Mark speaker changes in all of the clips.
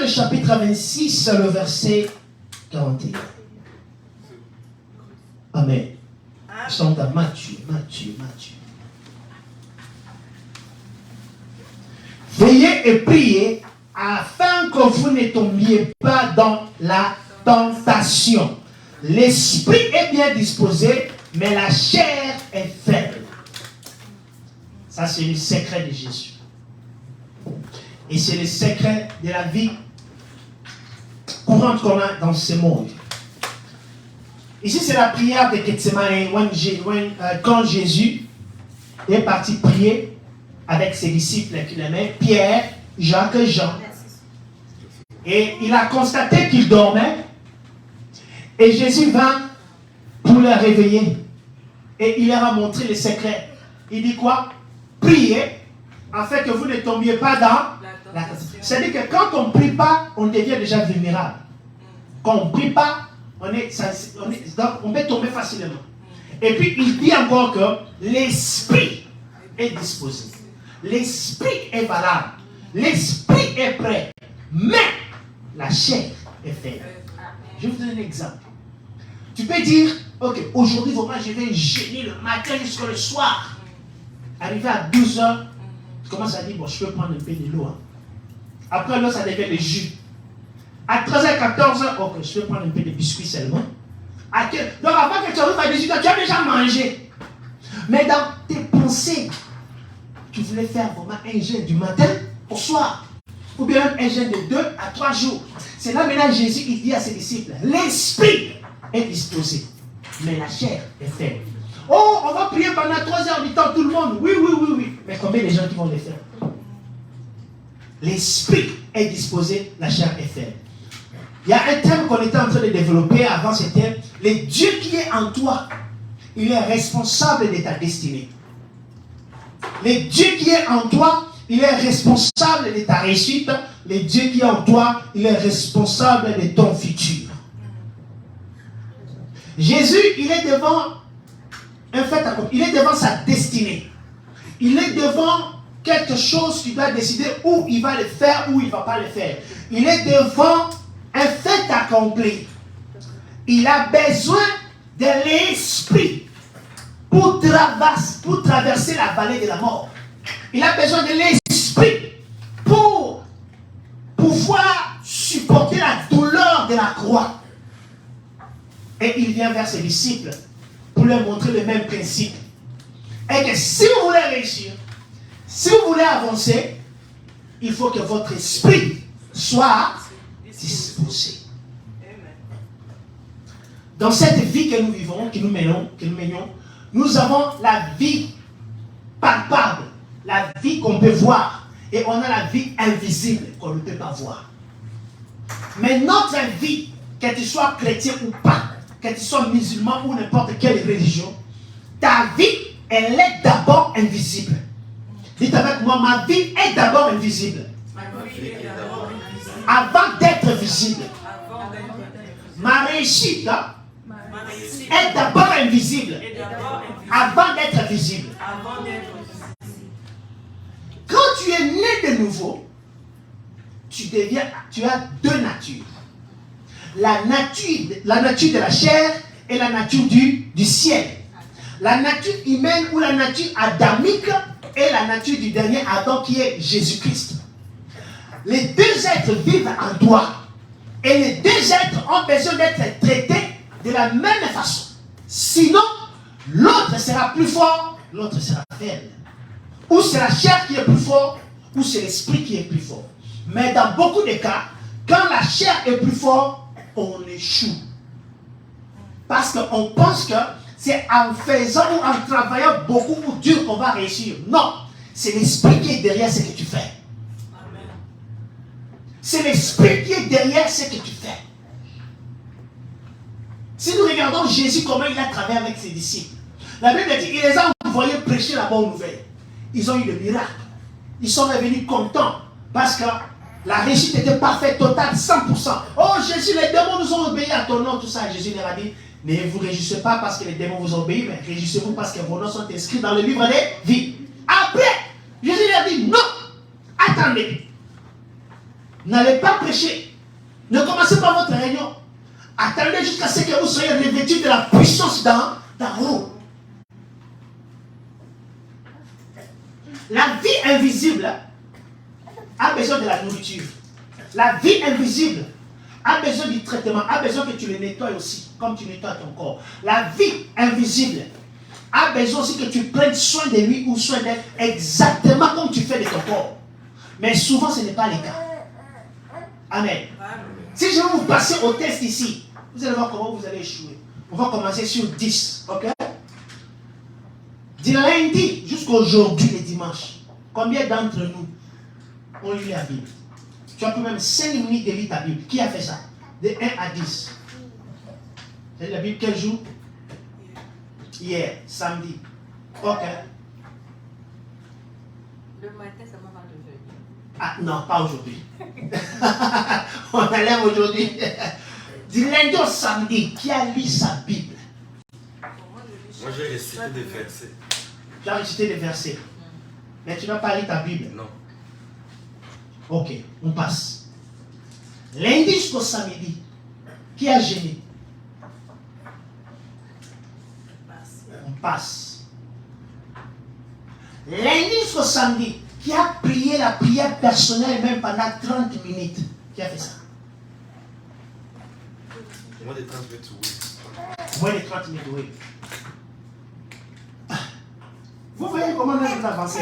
Speaker 1: le chapitre 26, le verset 41. Amen. Ils sont dans Matthieu. Veillez et priez afin que vous ne tombiez pas dans la tentation. L'esprit est bien disposé, mais la chair est faible. Ça, c'est le secret de Jésus. Et c'est le secret de la vie courante qu'on a dans ce monde. Ici, c'est la prière de Gethsemane, quand Jésus est parti prier avec ses disciples qu'il aimait, Pierre, Jacques et Jean. Et il a constaté qu'ils dormaient. Et Jésus vint pour les réveiller. Et il leur a montré le secret. Il dit quoi? Priez afin que vous ne tombiez pas dans la tentation. C'est-à-dire que quand on ne prie pas, on devient déjà vulnérable. Quand on ne prie pas, on peut tomber facilement. Et puis il dit encore que l'esprit est disposé. L'esprit est valable. L'esprit est prêt. Mais la chair est faible. Je vais vous donner un exemple. Tu peux dire, ok, aujourd'hui, vraiment, je vais gêner le matin jusqu'au soir. Arrivé à 12h, tu commences à dire, bon, je peux prendre un peu de l'eau. Hein. Après l'eau, ça devient le jus. À 13h, 14h, ok, je peux prendre un peu de biscuits seulement. Donc avant que tu arrives à 18h, tu as déjà mangé. Mais dans tes pensées, tu voulais faire vraiment un jeûne du matin au soir. Ou bien un jeûne de 2 à 3 jours. C'est là maintenant Jésus il dit à ses disciples, l'esprit est disposé, mais la chair est faible. Oh, on va prier pendant 3 heures du temps, tout le monde. Oui. Mais combien de gens qui vont le faire? L'esprit est disposé, la chair est faible. Il y a un thème qu'on était en train de développer avant, c'était le Dieu qui est en toi, il est responsable de ta destinée. Le Dieu qui est en toi, il est responsable de ta réussite. Le Dieu qui est en toi, il est responsable de ton futur. Jésus, il est devant un fait accompli. Il est devant sa destinée. Il est devant quelque chose qu'il doit décider où il va le faire, où il ne va pas le faire. Il est devant un fait accompli. Il a besoin de l'esprit pour traverser la vallée de la mort. Il a besoin de l'esprit pour pouvoir supporter la douleur de la croix. Et il vient vers ses disciples pour leur montrer le même principe. Et que si vous voulez réussir, si vous voulez avancer, il faut que votre esprit soit disposé. Dans cette vie que nous vivons, que nous menions, nous avons la vie palpable, la vie qu'on peut voir, et on a la vie invisible qu'on ne peut pas voir. Mais notre vie, que tu sois chrétien ou pas, que tu sois musulman ou n'importe quelle religion, ta vie, elle est d'abord invisible. Dites avec moi, ma vie est d'abord invisible. Avant d'être visible. Ma réussite est d'abord invisible. Avant d'être visible. Quand tu es né de nouveau, tu as deux natures. La nature de la chair et la nature du ciel. La nature humaine ou la nature adamique et la nature du dernier Adam qui est Jésus-Christ. Les deux êtres vivent en toi. Et les deux êtres ont besoin d'être traités de la même façon. Sinon, l'autre sera plus fort, l'autre sera faible. Ou c'est la chair qui est plus forte, ou c'est l'esprit qui est plus fort. Mais dans beaucoup de cas, quand la chair est plus forte, on échoue. Parce qu'on pense que c'est en faisant ou en travaillant beaucoup ou dur qu'on va réussir. Non, c'est l'esprit qui est derrière ce que tu fais. C'est l'esprit qui est derrière ce que tu fais. Si nous regardons Jésus, comment il a travaillé avec ses disciples, la Bible dit, il les a envoyés prêcher la bonne nouvelle. Ils ont eu le miracle. Ils sont revenus contents parce que la réussite était parfaite, totale, 100%. Oh Jésus, les démons nous ont obéi à ton nom, tout ça. Jésus leur a dit, ne vous réjouissez pas parce que les démons vous ont obéi, mais réjouissez-vous parce que vos noms sont inscrits dans le livre des vies. Après, Jésus leur a dit, non, attendez. N'allez pas prêcher. Ne commencez pas votre réunion. Attendez jusqu'à ce que vous soyez revêtus de la puissance d'en haut. La vie invisible a besoin de la nourriture. La vie invisible a besoin du traitement, a besoin que tu le nettoies aussi, comme tu nettoies ton corps. La vie invisible a besoin aussi que tu prennes soin de lui ou soin d'elle exactement comme tu fais de ton corps. Mais souvent, ce n'est pas le cas. Amen. Si je vais vous passer au test ici, vous allez voir comment vous allez échouer. On va commencer sur 10, ok? Du lundi jusqu'aujourd'hui, le dimanche, combien d'entre nous ont lu la Bible? Tu as quand même 5 minutes de lire ta Bible. Qui a fait ça? De 1 à 10. Tu as lu la Bible quel jour? Hier, samedi. Ok.
Speaker 2: Le matin, ça m'a mal de venir.
Speaker 1: Ah non, pas aujourd'hui. On enlève aujourd'hui. Du lundi au samedi, qui a lu sa Bible?
Speaker 3: Moi, j'ai récité des versets.
Speaker 1: Tu as récité des versets. Mais tu n'as pas lu ta Bible?
Speaker 3: Non.
Speaker 1: Ok, on passe. Lundi jusqu'au samedi, qui a jeûné? On passe. Lundi jusqu'au samedi, qui a prié la prière personnelle même pendant 30 minutes? Qui a fait ça?
Speaker 3: Moins de 30 minutes, oui.
Speaker 1: Moins de 30 minutes, oui. Vous voyez comment nous avons avancé?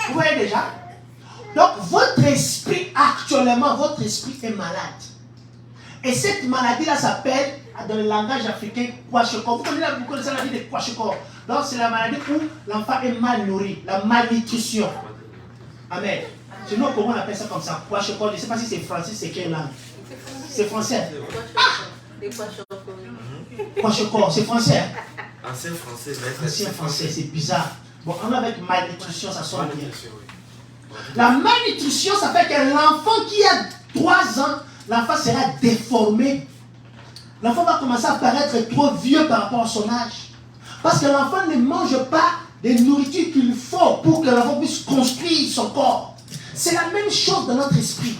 Speaker 1: Vous voyez déjà? Donc, votre esprit, actuellement, votre esprit est malade. Et cette maladie-là s'appelle, dans le langage africain, kwashiorkor. Vous connaissez la vie de kwashiorkor. Donc, c'est la maladie où l'enfant est mal nourri, la malnutrition. Amen. Chez nous, comment on appelle ça comme ça? Kwashiorkor. Je ne sais pas si c'est français, c'est quelle langue? C'est français. Kwashiorkor, c'est français.
Speaker 3: Ancien français,
Speaker 1: Ancien français, c'est bizarre. Bon, on avec malnutrition, ça sonne bien. La malnutrition, ça fait que l'enfant qui a 3 ans, l'enfant sera déformé. L'enfant va commencer à paraître trop vieux par rapport à son âge. Parce que l'enfant ne mange pas des nourritures qu'il faut pour que l'enfant puisse construire son corps. C'est la même chose dans notre esprit.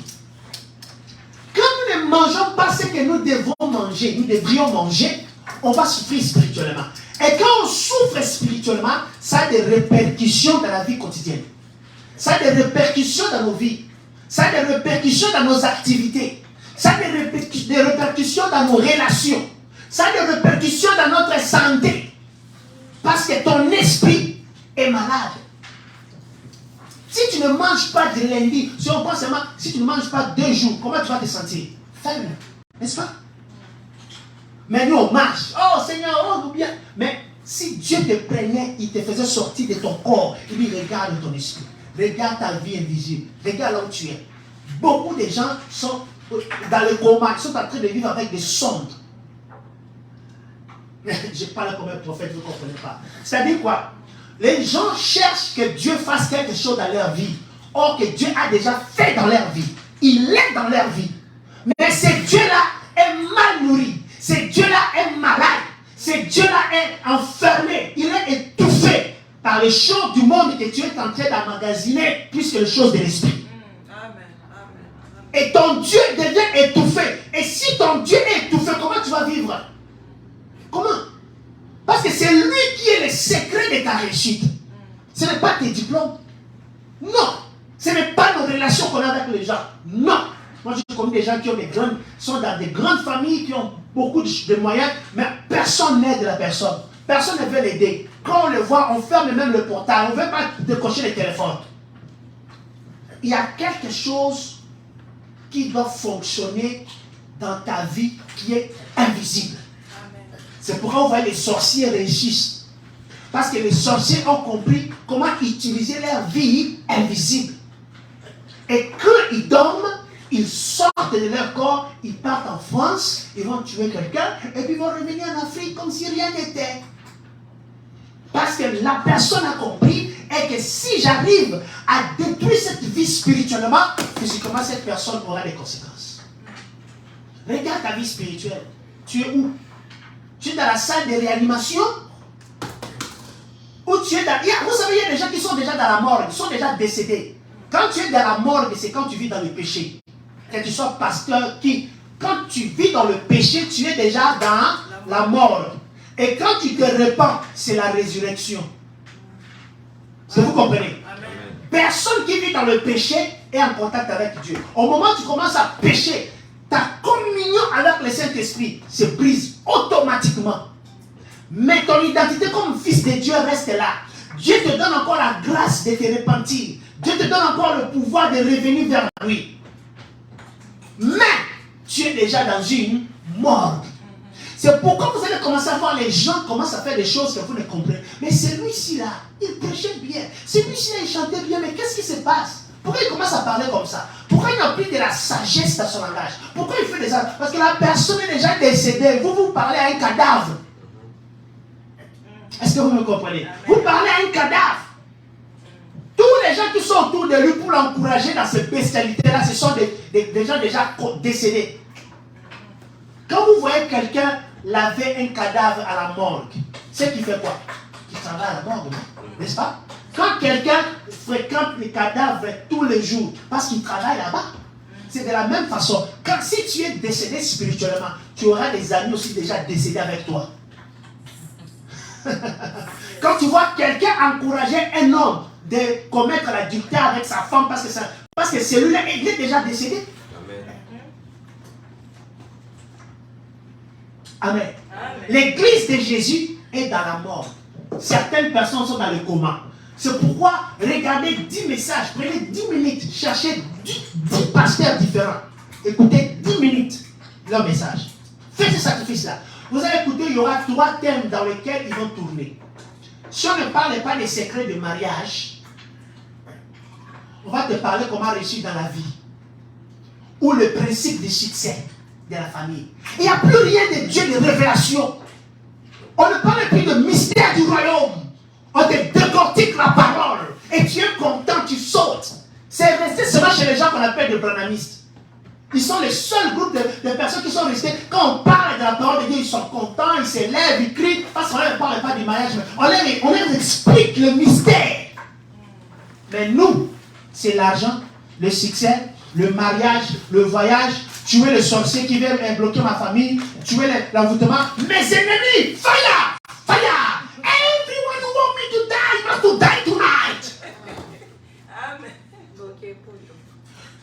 Speaker 1: Quand nous ne mangeons pas ce que nous devons manger, nous devrions manger, on va souffrir spirituellement. Et quand on souffre spirituellement, ça a des répercussions dans la vie quotidienne. Ça a des répercussions dans nos vies. Ça a des répercussions dans nos activités. Ça a des répercussions dans nos relations. Ça a des répercussions dans notre santé. Parce que ton esprit est malade. Si tu ne manges pas du lundi, si on pense seulement, si tu ne manges pas 2 jours, comment tu vas te sentir? Faible, n'est-ce pas? Mais nous on marche. Oh Seigneur, oh bien. Mais si Dieu te prenait, il te faisait sortir de ton corps, il dit regarde ton esprit. Regarde ta vie invisible. Regarde là où tu es. Beaucoup de gens sont dans le coma. Ils sont en train de vivre avec des sondes. Je parle comme un prophète, vous ne comprenez pas. C'est-à-dire quoi? Les gens cherchent que Dieu fasse quelque chose dans leur vie. Or que Dieu a déjà fait dans leur vie. Il est dans leur vie. Mais ce Dieu-là est mal nourri. Ce Dieu-là est malade. Ce Dieu-là est enfermé. Il est étouffé par les choses du monde que tu es en train d'emmagasiner plus que les choses de l'esprit. Et ton Dieu devient étouffé. Et si ton Dieu est étouffé, comment tu vas vivre? Comment? Parce que c'est lui qui est le secret de ta réussite. Ce n'est pas tes diplômes. Non. Ce n'est pas nos relations qu'on a avec les gens. Non. Moi, je connais des gens qui ont sont dans des grandes familles, qui ont beaucoup de moyens, mais personne n'aide la personne. Personne ne veut l'aider. Quand on le voit, on ferme même le portail. On ne veut pas décocher les téléphones. Il y a quelque chose qui doit fonctionner dans ta vie qui est invisible. C'est pourquoi on voit les sorciers réussissent. Parce que les sorciers ont compris comment utiliser leur vie invisible. Et quand ils dorment, ils sortent de leur corps, ils partent en France, ils vont tuer quelqu'un, et puis ils vont revenir en Afrique comme si rien n'était. Parce que la personne a compris, et que si j'arrive à détruire cette vie spirituellement, physiquement, cette personne aura des conséquences. Regarde ta vie spirituelle. Tu es où? Tu es dans la salle de réanimation? Ou tu es dans... Vous savez, il y a des gens qui sont déjà dans la morgue, ils sont déjà décédés. Quand tu es dans la morgue, c'est quand tu vis dans le péché. que tu sois pasteur, quand tu vis dans le péché, tu es déjà dans la mort. Et quand tu te repens, c'est la résurrection. Est-ce que vous comprenez?
Speaker 3: Amen.
Speaker 1: Personne qui vit dans le péché est en contact avec Dieu. Au moment où tu commences à pécher, ta communion avec le Saint-Esprit se brise automatiquement. Mais ton identité comme fils de Dieu reste là. Dieu te donne encore la grâce de te repentir. Dieu te donne encore le pouvoir de revenir vers lui. Mais tu es déjà dans une morgue. C'est pourquoi vous allez commencer à voir les gens commencent à faire des choses que vous ne comprenez. Mais celui-ci là, il prêchait bien. Celui-ci là, il chantait bien. Mais qu'est-ce qui se passe? Pourquoi il commence à parler comme ça? Pourquoi il n'a plus de la sagesse dans son langage? Pourquoi il fait des actes? Parce que la personne est déjà décédée. Vous parlez à un cadavre. Est-ce que vous me comprenez? Vous parlez à un cadavre. Tous les gens qui sont autour de lui pour l'encourager dans cette bestialité-là, ce sont des gens déjà décédés. Quand vous voyez quelqu'un laver un cadavre à la morgue, c'est qui fait quoi? Qui travaille à la morgue, n'est-ce pas? Quand quelqu'un fréquente les cadavres tous les jours parce qu'il travaille là-bas, c'est de la même façon. Si tu es décédé spirituellement, tu auras des amis aussi déjà décédés avec toi. Quand tu vois quelqu'un encourager un homme de commettre l'adultère avec sa femme parce que celui-là il est déjà décédé. Amen. Amen. L'église de Jésus est dans la mort. Certaines personnes sont dans le coma. C'est pourquoi regardez 10 messages, prenez 10 minutes, cherchez 10 pasteurs différents. Écoutez 10 minutes leur message. Faites ce sacrifice-là. Vous allez écouter, il y aura 3 thèmes dans lesquels ils vont tourner. Si on ne parle pas des secrets de mariage, on va te parler comment réussir dans la vie. Ou le principe du succès de la famille. Il n'y a plus rien de Dieu, de révélation. On ne parle plus de mystère du royaume. On te décortique la parole. Et tu es content, tu sautes. C'est resté seulement chez les gens qu'on appelle des branhamistes. Ils sont les seuls groupes de personnes qui sont restées. Quand on parle de la parole de Dieu, ils sont contents, ils s'élèvent, ils crient. Parce qu'on ne parle pas du mariage, mais on leur explique le mystère. Mais nous, c'est l'argent, le succès, le mariage, le voyage, tuer le sorcier qui vient bloquer ma famille, tuer l'envoûtement. Mes ennemis, fire! Fire! Everyone who wants me to die must to die tonight.
Speaker 2: Amen.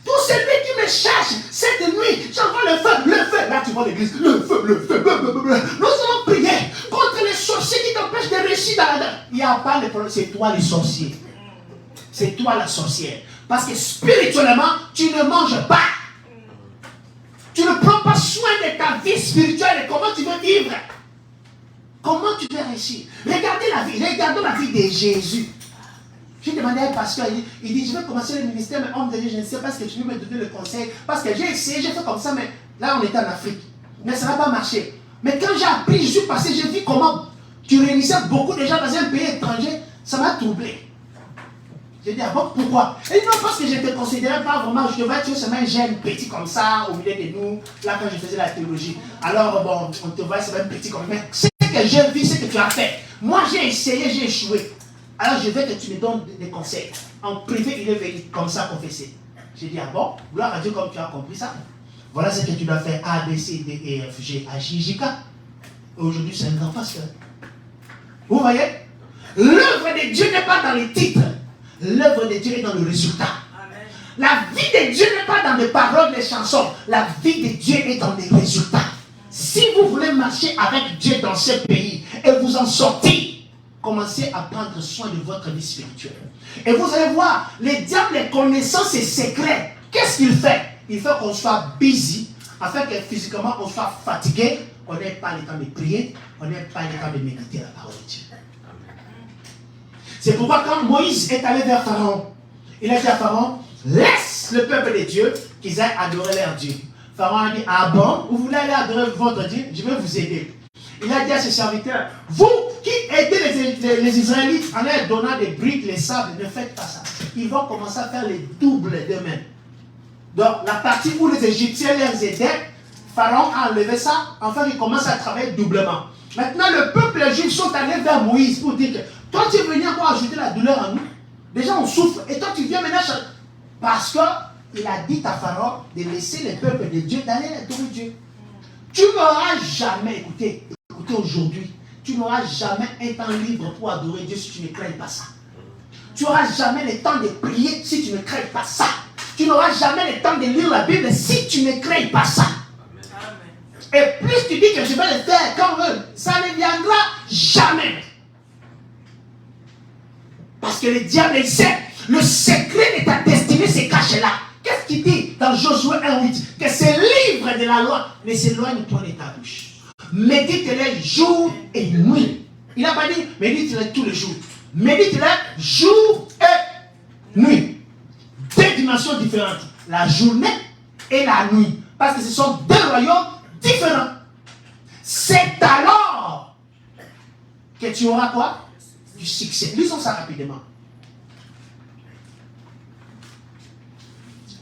Speaker 1: Tout celui qui me cherche cette nuit, j'envoie le feu. Là tu vois l'église, le feu. Nous allons prier contre les sorciers qui t'empêchent de réussir dans la... Il n'y a pas de problème, c'est toi le sorcier. C'est toi la sorcière. Parce que spirituellement, tu ne manges pas. Tu ne prends pas soin de ta vie spirituelle et comment tu veux vivre. Comment tu veux réussir? Regardons la vie de Jésus. J'ai demandé à un pasteur, il dit, je vais commencer le ministère, mais homme de Dieu, je ne sais pas ce que tu veux me donner le conseil. Parce que j'ai essayé, j'ai fait comme ça, mais là on était en Afrique. Mais ça n'a pas marché. Mais quand j'ai appris, je suis passé, j'ai vu comment tu réunissais beaucoup de gens dans un pays étranger, ça m'a troublé. J'ai dit, ah bon, pourquoi? Et non, parce que je ne te considérais pas vraiment, je devais être seulement un jeune petit comme ça, au milieu de nous, là quand je faisais la théologie. Alors, bon, on te voit, c'est même petit comme ça. Mais ce que j'ai vu, c'est que tu as fait. Moi, j'ai essayé, j'ai échoué. Alors, je veux que tu me donnes des conseils. En privé, il est venu comme ça confesser. J'ai dit, ah bon, gloire à Dieu, comme tu as compris ça. Voilà ce que tu dois faire, A, B, C, D, E, F, G, H, I, J, K. Aujourd'hui, c'est un grand pasteur. Vous voyez? L'œuvre de Dieu n'est pas dans les titres. L'œuvre de Dieu est dans le résultat. Amen. La vie de Dieu n'est pas dans les paroles, les chansons. La vie de Dieu est dans les résultats. Si vous voulez marcher avec Dieu dans ce pays et vous en sortir, commencez à prendre soin de votre vie spirituelle. Et vous allez voir, le diable connaissant ses secrets. Qu'est-ce qu'il fait? Il fait qu'on soit busy, afin que physiquement on soit fatigué, on n'ait pas le temps de prier, on n'ait pas le temps de méditer la parole de Dieu. C'est pourquoi quand Moïse est allé vers Pharaon, il a dit à Pharaon, laisse le peuple de Dieu qu'ils aillent adorer leur Dieu. Pharaon a dit, ah bon, vous voulez aller adorer votre Dieu? Je vais vous aider. Il a dit à ses serviteurs, vous qui aidez les Israélites en leur donnant des briques, les sables, ne faites pas ça. Ils vont commencer à faire les doubles d'eux-mêmes. Donc la partie où les Égyptiens les aidaient, Pharaon a enlevé ça, enfin ils commencent à travailler doublement. Maintenant le peuple juif sont allés vers Moïse pour dire que toi tu es venu encore ajouter la douleur en nous. Déjà on souffre et toi tu viens maintenant parce que il a dit à Pharaon de laisser le peuple de Dieu d'aller adorer Dieu. Tu n'auras jamais, écoutez aujourd'hui, tu n'auras jamais un temps libre pour adorer Dieu si tu ne crains pas ça. Tu n'auras jamais le temps de prier si tu ne crains pas ça. Tu n'auras jamais le temps de lire la Bible si tu ne crains pas ça. Amen. Et plus tu dis que je vais le faire quand même, ça ne viendra jamais. Parce que le diable, il sait, le secret de ta destinée se cache là. Qu'est-ce qu'il dit dans Josué 1:8? Que ce livre de la loi ne s'éloigne point de ta bouche. Médite-le jour et nuit. Il n'a pas dit médite-le tous les jours. Médite-le jour et nuit. Deux dimensions différentes. La journée et la nuit. Parce que ce sont deux royaumes différents. C'est alors que tu auras quoi? Du succès. Lisons ça rapidement.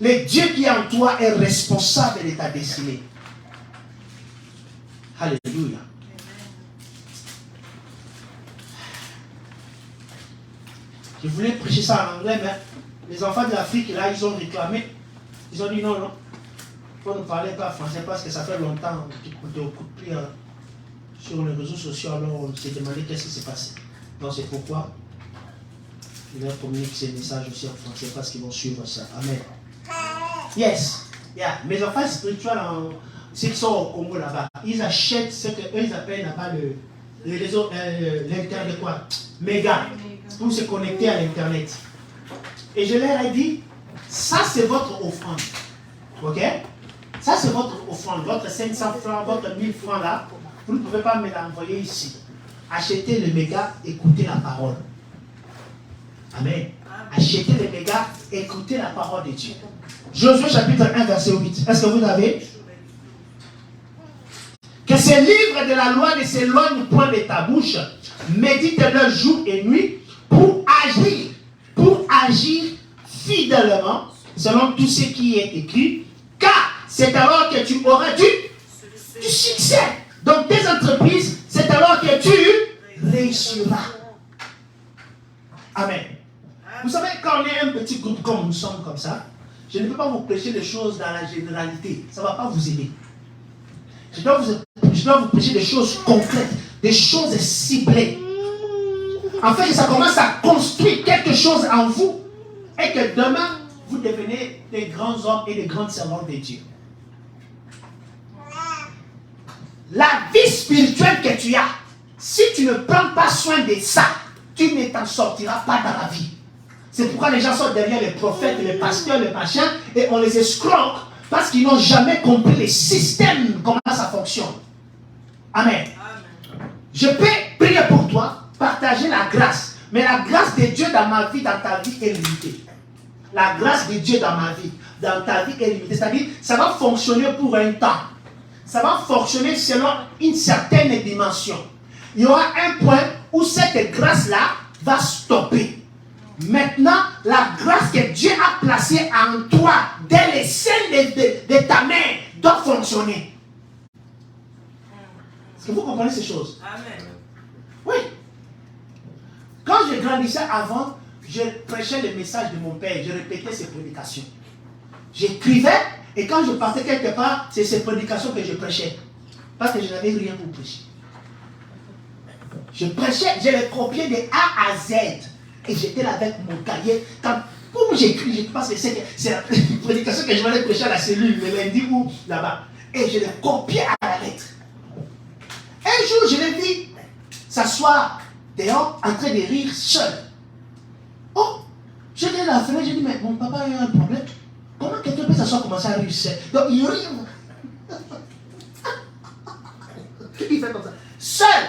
Speaker 1: Le Dieu qui est en toi est responsable de ta destinée. Alléluia. Je voulais prêcher ça en anglais, mais les enfants de l'Afrique, là, ils ont réclamé. Ils ont dit non, non. Il faut ne parler pas français parce que ça fait longtemps qu'on te coupe plus sur les réseaux sociaux. Alors on s'est demandé qu'est-ce qui s'est passé. Donc c'est pourquoi je leur communique ces messages aussi en français parce qu'ils vont suivre ça. Amen. Yes. Yeah. Mes enfants spirituels, ceux qui sont au Congo là-bas, ils achètent ce qu'eux ils appellent là-bas le réseau, l'internet quoi? Méga. Pour se connecter à l'internet. Et je leur ai dit, ça c'est votre offrande. Ok? Ça c'est votre offrande. Votre 500 francs, votre 1000 francs là, vous ne pouvez pas me l'envoyer ici. Achetez le méga, écoutez la parole. Amen. Achetez le méga, écoutez la parole de Dieu. Josué chapitre 1 verset 8. Est-ce que vous avez? Que ce livre de la loi ne s'éloigne point de ta bouche. Médite-le jour et nuit pour agir fidèlement selon tout ce qui est écrit. Car c'est alors que tu auras du succès. Dans tes entreprises, c'est alors que tu réussiras. Amen. Vous savez, quand on est un petit groupe comme nous sommes comme ça, je ne peux pas vous prêcher des choses dans la généralité. Ça ne va pas vous aider. Je dois vous prêcher des choses concrètes, des choses ciblées. Afin que ça commence à construire quelque chose en vous et que demain, vous devenez des grands hommes et des grandes servantes de Dieu. La vie spirituelle que tu as, si tu ne prends pas soin de ça, tu ne t'en sortiras pas dans la vie. C'est pourquoi les gens sont derrière les prophètes, les pasteurs, les machins, et on les escroque parce qu'ils n'ont jamais compris les systèmes, comment ça fonctionne. Amen. Je peux prier pour toi, partager la grâce, mais la grâce de Dieu dans ma vie, dans ta vie est limitée. La grâce de Dieu dans ma vie, dans ta vie est limitée. C'est-à-dire, ça va fonctionner pour un temps. Ça va fonctionner selon une certaine dimension. Il y aura un point où cette grâce-là va stopper. Maintenant, la grâce que Dieu a placée en toi, dès les scènes de ta main, doit fonctionner. Est-ce que vous comprenez ces choses? Amen. Oui. Quand je grandissais avant, je prêchais le message de mon père, je répétais ses prédications. J'écrivais, et quand je partais quelque part, c'est ces prédications que je prêchais. Parce que je n'avais rien pour prêcher. Je prêchais, je les copiais de A à Z. Et j'étais là avec mon cahier. Quand j'écris, je pense que c'est la prédication que je vais prêcher à la cellule, le lundi ou là-bas. Et je les copiais à la lettre. Un jour, je l'ai vu s'asseoir dehors en train de rire seul. Oh, je l'ai la fenêtre, j'ai dit, mais mon papa a eu un problème. Comment quelqu'un peut s'asseoir commencer à rire seul? Donc il rit. Il fait comme ça. Seul.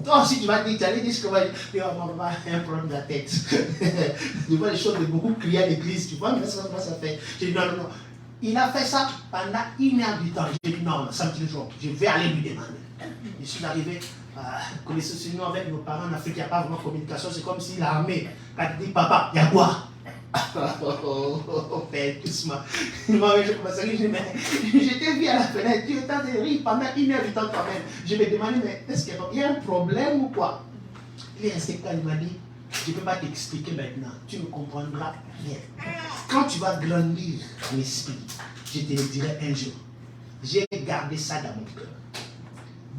Speaker 1: Toi aussi, tu vas dire, tu allais dire ce que mon papa a un problème de la tête. Tu vois les choses de beaucoup crier à l'église, tu vois, mais ça commence à faire. J'ai dit, non, non, non. Il a fait ça pendant 1 heure du temps. J'ai dit, non, samedi le jour, je vais aller lui demander. Je suis arrivé, connaissez nous avec nos parents en Afrique, il n'y a pas vraiment de communication. C'est comme si l'armée, quand tu dis, papa, il y a quoi? Père, doucement. J'étais vu à la fenêtre, tu étais de rire pendant 1 heure du temps toi-même. Je me demandais, mais est-ce qu'il y a un problème ou quoi? Il est resté quand il m'a dit, je ne peux pas t'expliquer maintenant, tu ne comprendras rien. Quand quand tu vas grandir en esprit, je te le dirai un jour. J'ai gardé ça dans mon cœur.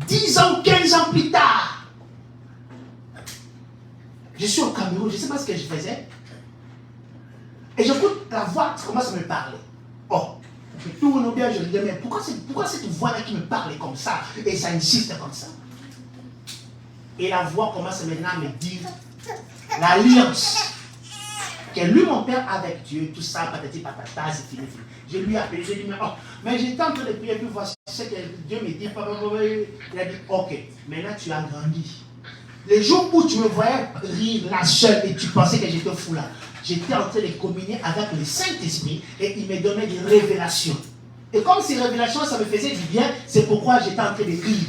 Speaker 1: 10 ans, 15 ans plus tard, je suis au Cameroun, je ne sais pas ce que je faisais. Et j'écoute la voix qui commence à me parler. Oh, tout mon bien, je me dis, mais pourquoi cette voix-là qui me parle comme ça? Et ça insiste comme ça. Et la voix commence maintenant à me dire l'alliance que lui, mon père, avec Dieu, tout ça, patati patata, c'est fini. Je lui ai appelé, je lui ai dit, oh, mais j'étais en train de prier, puis voici ce que Dieu me dit. Il a dit, ok, maintenant tu as grandi. Le jour où tu me voyais rire là seul et tu pensais que j'étais fou là, j'étais en train de communier avec le Saint-Esprit et il me donnait des révélations. Et comme ces révélations, ça me faisait du bien, c'est pourquoi j'étais en train de rire.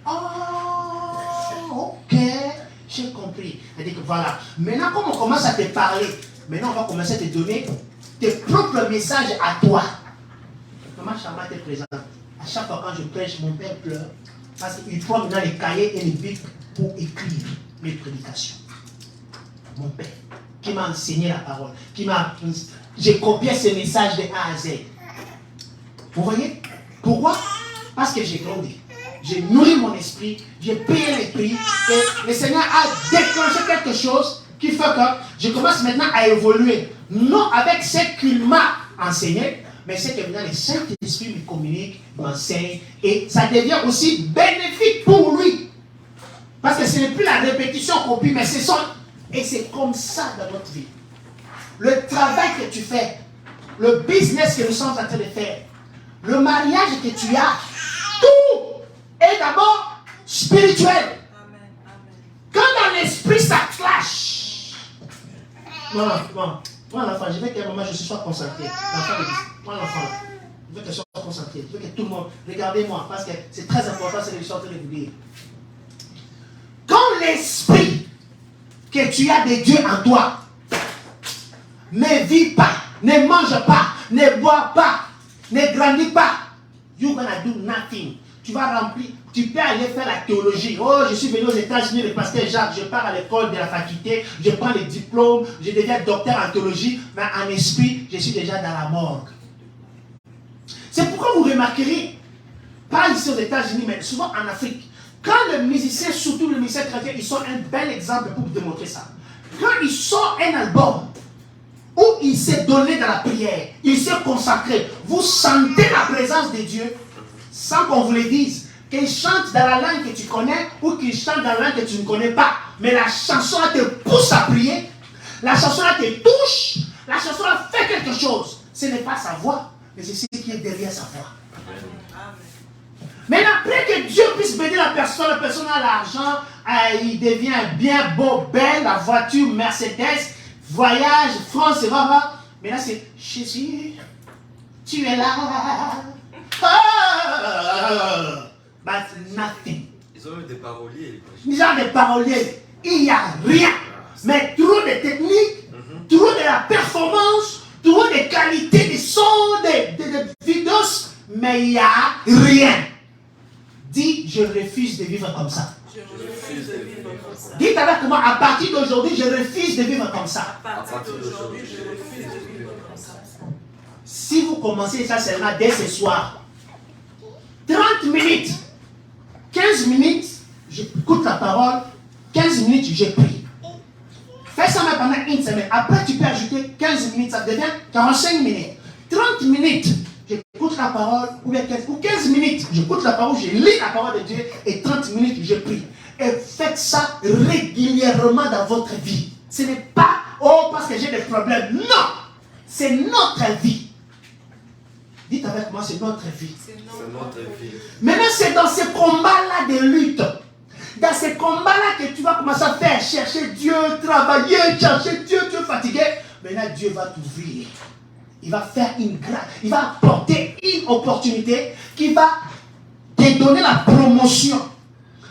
Speaker 1: Oh, ok, j'ai compris. Elle dit que voilà, maintenant comme on commence à te parler, maintenant on va commencer à te donner tes propres messages à toi. Maman Charma te présente. À chaque fois quand je prêche, mon père pleure. Parce qu'il prend maintenant les cahiers et les bics pour écrire mes prédications. Mon père, qui m'a enseigné la parole, j'ai copié ces messages de A à Z. Vous voyez? Pourquoi? Parce que j'ai grandi. J'ai nourri mon esprit, j'ai payé les prix, et le Seigneur a déclenché quelque chose qui fait que je commence maintenant à évoluer. Non avec ce qu'il m'a enseigné, mais c'est que maintenant le Saint-Esprit me communique, m'enseigne, et ça devient aussi bénéfique pour lui. Parce que ce n'est plus la répétition copie, mais c'est son. Et c'est comme ça dans notre vie. Le travail que tu fais, le business que nous sommes en train de faire, le mariage que tu as, tout est d'abord spirituel.
Speaker 2: Amen.
Speaker 1: Quand dans l'esprit ça clash. Non. Moi l'enfant, je veux que maman, je sois concentré. L'enfant me dit, moi l'enfant, je veux que je sois concentré. Je veux que tout le monde, regardez-moi, parce que c'est très important ce que je suis en train de vous dire. Quand l'esprit que tu as de Dieu en toi ne vit pas, ne mange pas, ne boit pas, ne grandit pas, you're gonna do nothing. Tu vas remplir, tu peux aller faire la théologie. Oh, je suis venu aux États-Unis, le pasteur Jacques, je pars à l'école de la faculté, je prends les diplômes, je deviens docteur en théologie, mais en esprit, je suis déjà dans la morgue. C'est pourquoi vous remarquerez, pas ici aux États-Unis, mais souvent en Afrique, quand le musicien, surtout le musicien chrétien, ils sont un bel exemple pour vous démontrer ça. Quand il sort un album où il s'est donné dans la prière, il s'est consacré, vous sentez la présence de Dieu sans qu'on vous le dise, qu'il chante dans la langue que tu connais ou qu'il chante dans la langue que tu ne connais pas. Mais la chanson te pousse à prier, la chanson te touche, la chanson fait quelque chose. Ce n'est pas sa voix, mais c'est ce qui est derrière sa voix. Mais après que Dieu puisse bénir la personne a l'argent, il devient bien beau, belle, la voiture Mercedes, voyage, France, et va. Mais là c'est Jésus, tu es là. But nothing.
Speaker 3: Ils ont eu des paroliers.
Speaker 1: Ils ont des paroliers. Il n'y a rien. Mais trop de techniques, trop de la performance, trop de qualité de son, de vidéos, mais il n'y a rien. Dis, je refuse de vivre comme ça.
Speaker 2: Je refuse de vivre comme ça.
Speaker 1: Dites avec moi, à partir d'aujourd'hui, je refuse de vivre comme ça.
Speaker 2: À partir d'aujourd'hui, je refuse de vivre comme ça.
Speaker 1: Si vous commencez ça seulement dès ce soir, 30 minutes, 15 minutes, j'écoute la parole, 15 minutes, je prie. Fais ça même pendant une semaine. Après, tu peux ajouter 15 minutes, ça devient 45 minutes. 30 minutes, j'écoute la parole, ou 15 minutes, j'écoute la parole, je lis la parole de Dieu, et 30 minutes, je prie. Et faites ça régulièrement dans votre vie. Ce n'est pas, oh, parce que j'ai des problèmes. Non, c'est notre vie. Dites avec moi, c'est notre vie.
Speaker 3: C'est notre vie.
Speaker 1: Maintenant, c'est dans ces combats-là de lutte, dans ces combats-là que tu vas commencer à faire, chercher Dieu, travailler, chercher Dieu, tu es fatigué. Maintenant, Dieu va t'ouvrir. Il va faire une grâce, il va apporter une opportunité qui va te donner la promotion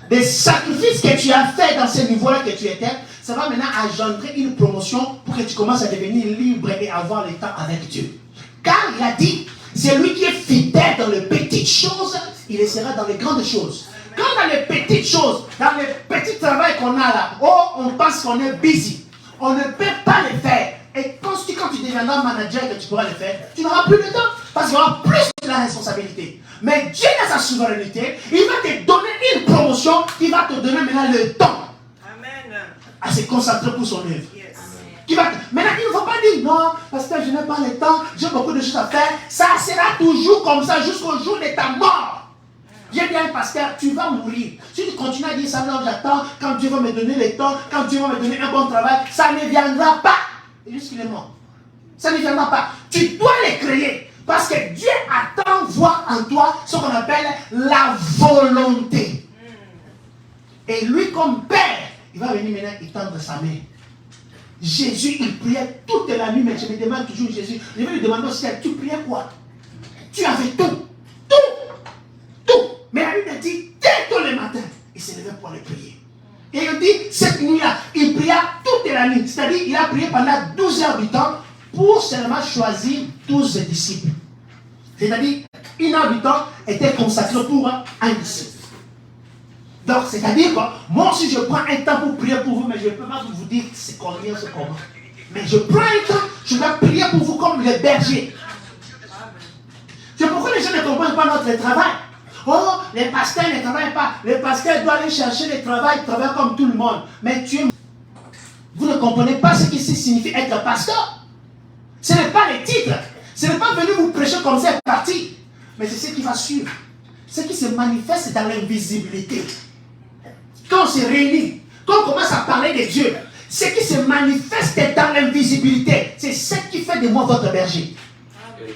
Speaker 1: des sacrifices que tu as fait dans ce niveau-là que tu étais. Ça va maintenant engendrer une promotion pour que tu commences à devenir libre et avoir le temps avec Dieu. Car il a dit, c'est lui qui est fidèle dans les petites choses, il le sera dans les grandes choses. Quand dans les petites choses, dans les petits travaux qu'on a là, oh, on pense qu'on est busy, on ne peut pas les faire. Et quand tu deviens deviendras manager et que tu pourras le faire, tu n'auras plus de temps. Parce qu'il y aura plus de la responsabilité. Mais Dieu a sa souveraineté. Il va te donner une promotion qui va te donner maintenant le temps.
Speaker 2: Amen.
Speaker 1: À se concentrer pour son œuvre.
Speaker 2: Yes.
Speaker 1: Maintenant, il ne faut pas dire non, parce que je n'ai pas le temps, j'ai beaucoup de choses à faire. Ça sera toujours comme ça jusqu'au jour de ta mort. J'ai bien un pasteur, tu vas mourir. Si tu continues à dire ça, non, j'attends, quand Dieu va me donner le temps, quand Dieu va me donner un bon travail, ça ne viendra pas. Et jusqu'il est mort. Ça ne viendra pas. Tu dois les créer. Parce que Dieu attend voir en toi ce qu'on appelle la volonté. Et lui, comme Père, il va venir maintenant étendre sa main. Jésus, il priait toute la nuit, mais je me demande toujours, Jésus, je vais lui demander aussi, tu priais quoi? Tu avais tout. Tout. Mais la Bible dit, dès tôt le matin, il s'est levé pour le prier. Et il dit, cette nuit-là, il pria toute la nuit. C'est-à-dire, il a prié pendant 12 heures du temps pour seulement choisir 12 disciples. C'est-à-dire, 1 heure du temps était consacrée pour un disciple. Donc, c'est-à-dire que moi aussi, je prends un temps pour prier pour vous, mais je ne peux pas vous dire c'est combien, c'est comment. Mais je prends un temps, je dois prier pour vous comme le berger. C'est pourquoi les gens ne comprennent pas notre travail. Oh, les pasteurs ne travaillent pas. Les pasteurs doivent aller chercher le travail, ils travaillent comme tout le monde. Mais vous ne comprenez pas ce que signifie être pasteur. Ce n'est pas le titre. Ce n'est pas venir vous prêcher comme c'est parti. Mais c'est ce qui va suivre. Ce qui se manifeste dans l'invisibilité. Quand on se réunit, quand on commence à parler de Dieu, ce qui se manifeste dans l'invisibilité, c'est ce qui fait de moi votre berger.
Speaker 3: Amen.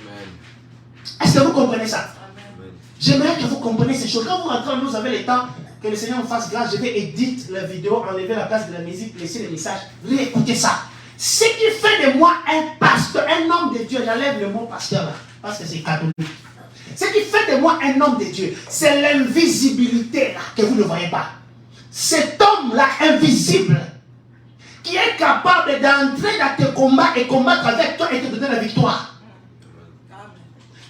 Speaker 1: Est-ce que vous comprenez ça?
Speaker 3: Amen.
Speaker 1: J'aimerais que vous compreniez ces choses. Quand vous rentrez, vous avez le temps, que le Seigneur me fasse grâce, je vais éditer la vidéo, enlever la place de la musique, laisser les messages, réécoutez ça. Ce qui fait de moi un pasteur, un homme de Dieu, j'enlève le mot pasteur là, parce que c'est catholique. Ce qui fait de moi un homme de Dieu, c'est l'invisibilité là, que vous ne voyez pas. Cet homme-là invisible, qui est capable d'entrer dans tes combats et combattre avec toi et te donner la victoire.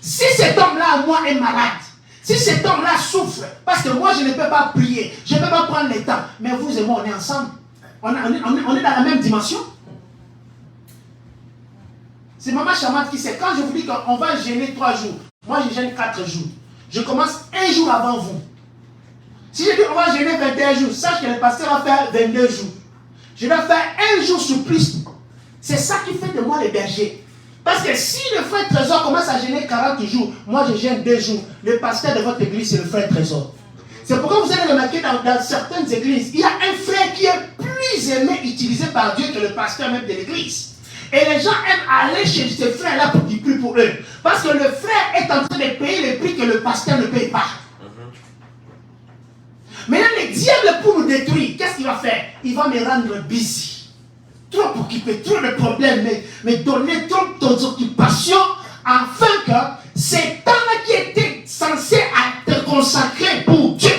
Speaker 1: Si cet homme-là, moi, est malade, si cet homme-là souffre, parce que moi, je ne peux pas prier, je ne peux pas prendre le temps, mais vous et moi, on est ensemble. On est dans la même dimension. C'est Maman Chamade qui sait. Quand je vous dis qu'on va jeûner 3 jours, moi, je gêne 4 jours. Je commence 1 jour avant vous. Si je dis on va jeûner 21 jours, sache que le pasteur va faire 22 jours. Je vais faire 1 jour sur plus. C'est ça qui fait de moi le berger. Parce que si le frère Trésor commence à jeûner 40 jours, moi je gêne 2 jours. Le pasteur de votre église, c'est le frère Trésor. C'est pourquoi vous allez remarquer dans certaines églises, il y a un frère qui est plus aimé, utilisé par Dieu que le pasteur même de l'église. Et les gens aiment aller chez ce frère-là pour qu'il prie pour eux. Parce que le frère est en train de payer le prix que le pasteur ne paye pas. Maintenant, le diable, pour nous détruire, qu'est-ce qu'il va faire? Il va me rendre busy. Trop occupé, trop de problèmes, mais donner trop d'occupations, afin que ces temps-là qui étaient censés être consacrés pour Dieu,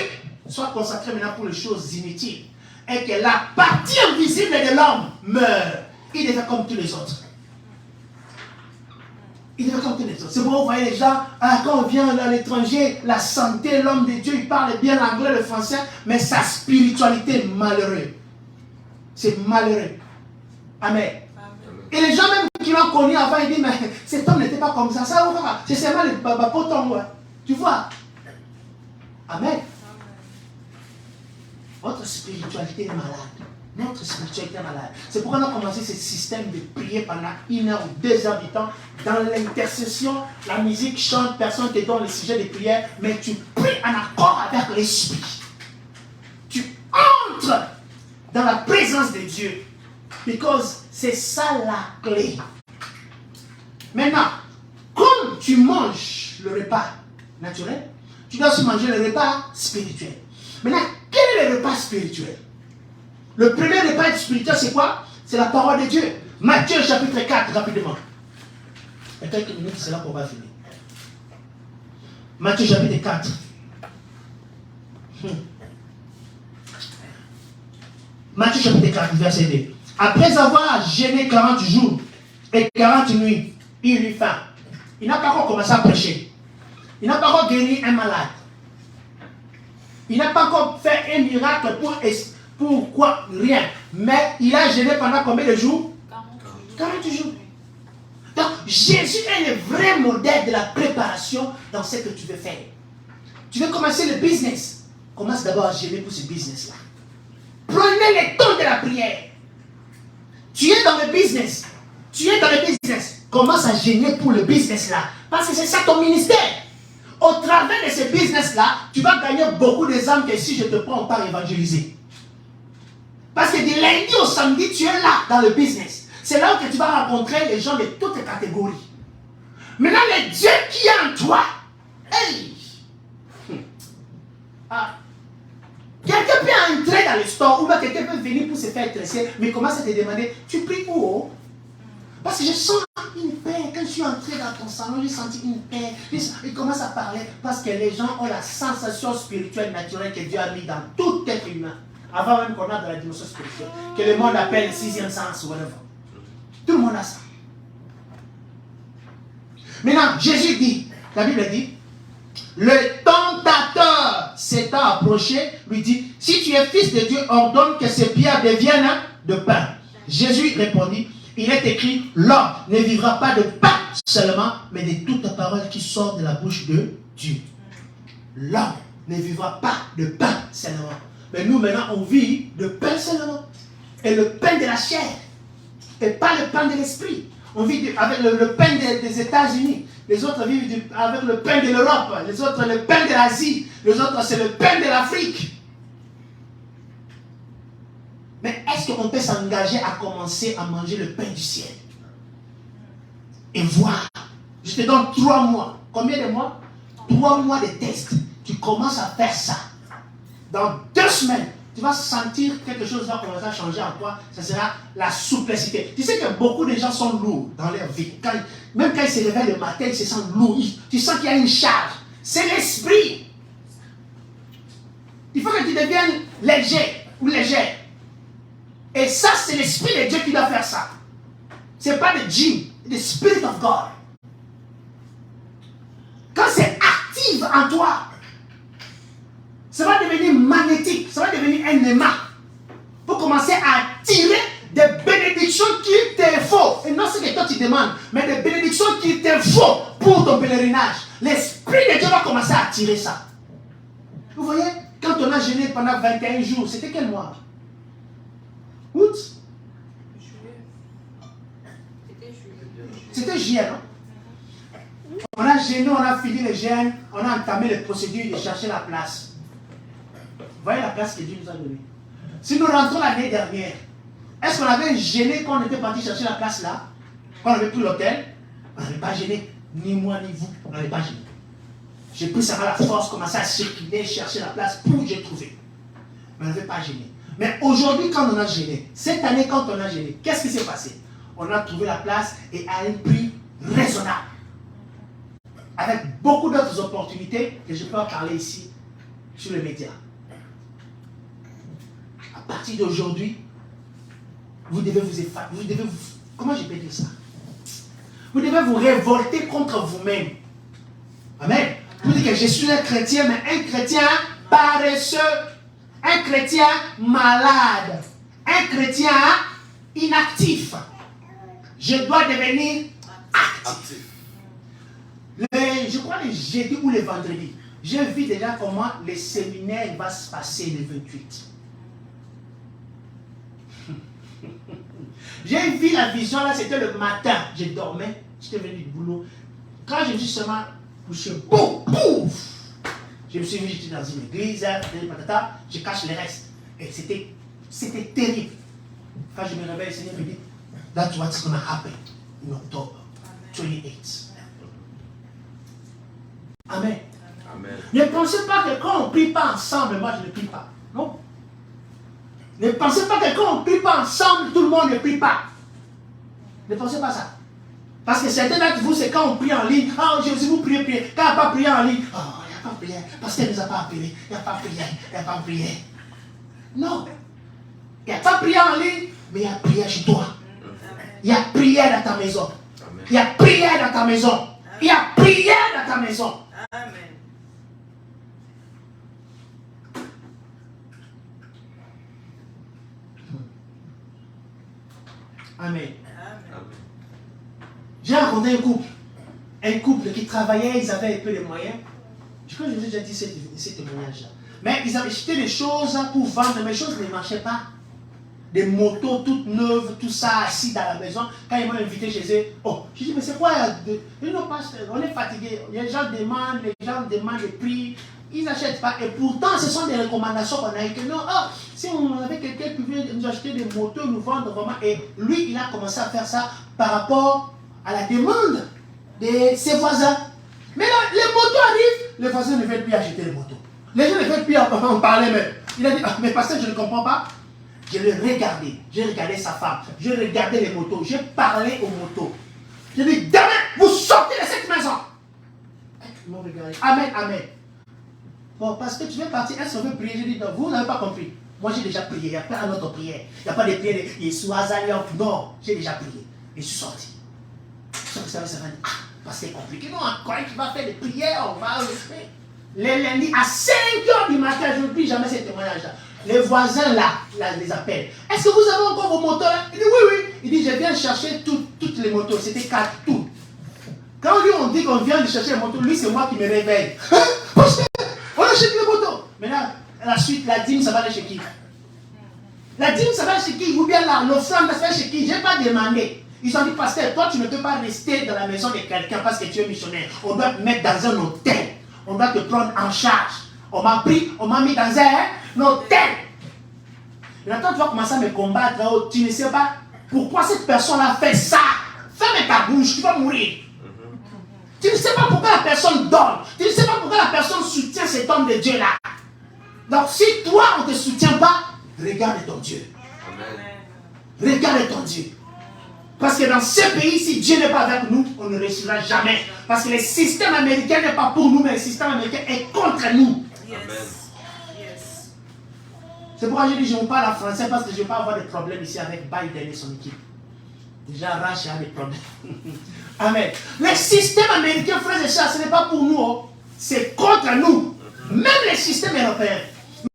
Speaker 1: soient consacrés maintenant pour les choses inutiles. Et que la partie invisible de l'homme meurt. Il devient comme tous les autres. Il devient comme tous les autres. C'est pourquoi vous voyez les gens, quand on vient à l'étranger, la santé, l'homme de Dieu, il parle bien l'anglais, le français, mais sa spiritualité est malheureuse. C'est malheureux. Amen. Et les gens même qui l'ont connu avant, ils disent, mais cet homme n'était pas comme ça. Ça, c'est seulement le poton. Tu vois? Amen. Votre spiritualité est malade. Notre spiritualité est malade. C'est pourquoi on a commencé ce système de prier pendant 1 heure ou 2 heures du temps. Dans l'intercession, la musique chante, personne ne te donne le sujet de prière, mais tu pries en accord avec l'esprit. Tu entres dans la présence de Dieu. Parce que c'est ça la clé. Maintenant, comme tu manges le repas naturel, tu dois aussi manger le repas spirituel. Maintenant, quel est le repas spirituel? Le premier repas spirituel, c'est quoi? C'est la parole de Dieu. Matthieu chapitre 4, rapidement. Il y a quelques minutes, c'est là qu'on va finir. Matthieu chapitre 4. Matthieu chapitre 4, verset 2. Après avoir jeûné 40 jours et 40 nuits, il eut faim. Il n'a pas encore commencé à prêcher. Il n'a pas encore guéri un malade. Il n'a pas encore fait un miracle pour quoi? Rien. Mais il a jeûné pendant combien de jours? 40 jours. Jésus est le vrai modèle de la préparation dans ce que tu veux faire. Tu veux commencer le business. Commence d'abord à gérer pour ce business-là. Prenez le temps de la prière. Tu es dans le business. Tu es dans le business. Commence à gêner pour le business-là. Parce que c'est ça ton ministère. Au travers de ce business-là, tu vas gagner beaucoup des âmes que si je te prends par évangéliser. Parce que du lundi au samedi, tu es là dans le business. C'est là où tu vas rencontrer les gens de toutes les catégories. Maintenant, le Dieu qui est en toi, hey! Quelqu'un peut entrer dans le store ou quelqu'un peut venir pour se faire tresser, mais commence à te demander, tu pries où? Parce que je sens une paix. Quand je suis entré dans ton salon, j'ai senti une paix. Il commence à parler parce que les gens ont la sensation spirituelle naturelle que Dieu a mis dans tout être humain. Avant même qu'on a dans la dimension spirituelle. Que le monde appelle le sixième sens ou whatever. Tout le monde a ça. Maintenant, Jésus dit, la Bible dit, le tentateur s'étant approché, lui dit, si tu es fils de Dieu, ordonne que ces pierres deviennent de pain. Jésus répondit, il est écrit, l'homme ne vivra pas de pain seulement, mais de toute parole qui sort de la bouche de Dieu. L'homme ne vivra pas de pain seulement. Mais nous maintenant, on vit de pain seulement. Et le pain de la chair. Et pas le pain de l'esprit. On vit avec le pain des États-Unis. Les autres vivent avec le pain de l'Europe. Les autres, le pain de l'Asie. Les autres, c'est le pain de l'Afrique. Mais est-ce qu'on peut s'engager à commencer à manger le pain du ciel? Et voir. Je te donne 3 mois. Combien de mois? 3 mois de test. Tu commences à faire ça. Dans 2 semaines, tu vas sentir quelque chose va commencer à changer en toi. Ce sera la souplicité. Tu sais que beaucoup de gens sont lourds dans leur vie. Même quand ils se réveillent le matin, ils se sentent lourds. Tu sens qu'il y a une charge. C'est l'esprit. Il faut que tu deviennes léger ou légère. Et ça, c'est l'esprit de Dieu qui doit faire ça. Ce n'est pas le gym, le Spirit of God. Quand c'est actif en toi, ça va devenir magnétique, ça va devenir un aimant. Pour commencer à attirer des bénédictions qu'il te faut. Et non ce que toi tu demandes, mais des bénédictions qu'il te faut pour ton pèlerinage. L'Esprit de Dieu va commencer à attirer ça. Vous voyez, quand on a jeûné pendant 21 jours, c'était quel mois? Août? C'était juillet, non? On a jeûné, on a fini le jeûne, on a entamé les procédures de chercher la place. Vous voyez la place que Dieu nous a donnée. Si nous rentrons l'année dernière, est-ce qu'on avait gêné quand on était parti chercher la place là? Quand on avait pris l'hôtel? On n'avait pas gêné. Ni moi ni vous, on n'avait pas gêné. J'ai pris ça à la force, commencé à circuler, chercher la place pour que j'ai trouvé. On n'avait pas gêné. Mais aujourd'hui, quand on a gêné, cette année, quand on a gêné, qu'est-ce qui s'est passé? On a trouvé la place et à un prix raisonnable. Avec beaucoup d'autres opportunités que je peux en parler ici sur les médias. À partir d'aujourd'hui, vous devez vous effacer. Comment je peux dire ça? Vous devez vous révolter contre vous-même. Amen. Vous dites que je suis un chrétien, mais un chrétien paresseux, un chrétien malade, un chrétien inactif. Je dois devenir actif. Je crois les jeudis ou les vendredis, j'ai vu déjà comment le séminaire va se passer le 28. J'ai vu la vision là, c'était le matin. Je dormais, j'étais venu du boulot. Quand je me suis seulement couché, boum, pouf! Je me suis mis, j'étais dans une église, je cache le reste. Et c'était terrible. Quand je me réveille, le Seigneur me dit, that's what's going to happen in October 28. Amen.
Speaker 3: Amen.
Speaker 1: Ne pensez pas que quand on ne prie pas ensemble, moi je ne prie pas. Non. Ne pensez pas que quand on ne prie pas ensemble, tout le monde ne prie pas. Ne pensez pas ça. Parce que certains d'entre vous, c'est quand on prie en ligne. Ah, Jésus, vous priez. Quand on n'a pas prié en ligne, oh, il n'y a pas prière. Parce qu'elle ne nous a pas appelés. Il n'y a pas prière. Il n'y a pas prière. Non. Il n'y a pas prière en ligne, mais il y a prière chez toi. Il y a prière dans ta maison. Il y a prière dans ta maison. Il y a prière dans ta maison.
Speaker 2: Amen.
Speaker 1: Amen.
Speaker 2: Amen.
Speaker 1: J'ai rencontré un couple qui travaillait, ils avaient un peu les moyens. Je crois que je vous ai déjà dit ce témoignage-là. Mais ils avaient acheté des choses pour vendre, mais les choses ne marchaient pas. Des motos toutes neuves, tout ça, assis dans la maison. Quand ils m'ont invité chez eux, oh, je dis, mais c'est quoi? Ils n'ont pas, on est fatigué. Les gens demandent des prix. Ils n'achètent pas. Et pourtant, ce sont des recommandations qu'on a eu que non, oh, si on avait quelqu'un qui veut nous acheter des motos, nous vendre vraiment. Et lui, il a commencé à faire ça par rapport à la demande de ses voisins. Mais là, les motos arrivent, les voisins ne veulent plus acheter les motos. Les gens ne veulent plus en parler même. Il a dit, ah, mais pasteur, je ne comprends pas. Je l'ai regardé, j'ai regardé sa femme, j'ai regardé les motos, j'ai parlé aux motos. J'ai dit, demain, vous sortez de cette maison. Ils m'ont regardé. Amen, amen. Bon, parce que tu veux partir, est-ce qu'on veut prier? J'ai dit, non, vous n'avez pas compris. Moi, j'ai déjà prié, il n'y a pas d'autre prière. Il n'y a pas de prière, non, j'ai déjà prié. Et je suis sorti. Sauf que ça va dire, ah, parce que c'est compliqué. Non, quand tu vas faire des prières, on va le faire. Les lundis, à 5 h du matin, je n'oublie jamais ces témoignages-là. Les voisins là les appellent. Est-ce que vous avez encore vos motos là? Il dit oui, oui. Il dit, je viens chercher toutes les motos. C'était 4 tout. Quand lui on dit qu'on vient de chercher les motos, lui c'est moi qui me réveille. Hein? On achète les motos. Maintenant, la suite, la dîme, ça va aller chez qui? La dîme, ça va aller chez qui? Ou bien l'offrande, ça va aller chez qui? Je n'ai pas demandé. Ils ont dit, pasteur, toi tu ne peux pas rester dans la maison de quelqu'un parce que tu es missionnaire. On doit te mettre dans un hôtel. On doit te prendre en charge. On m'a mis dans un hôtel. Maintenant, tu vas commencer à me combattre. Oh, tu ne sais pas pourquoi cette personne-là fait ça. Ferme ta bouche, tu vas mourir. Tu ne sais pas pourquoi la personne donne. Tu ne sais pas pourquoi la personne soutient cet homme de Dieu-là. Donc, si toi, on ne te soutient pas, regarde ton Dieu. Amen. Regarde ton Dieu. Parce que dans ce pays, si Dieu n'est pas avec nous, on ne réussira jamais. Parce que le système américain n'est pas pour nous, mais le système américain est contre nous.
Speaker 2: Amen.
Speaker 1: C'est pourquoi je dis je vous parle en français parce que je ne vais pas avoir de problème ici avec Biden et son équipe. Déjà, Rach a des problèmes. Amen. Le système américain, frères et sœurs, ce n'est pas pour nous. Oh. C'est contre nous. Même le système européen.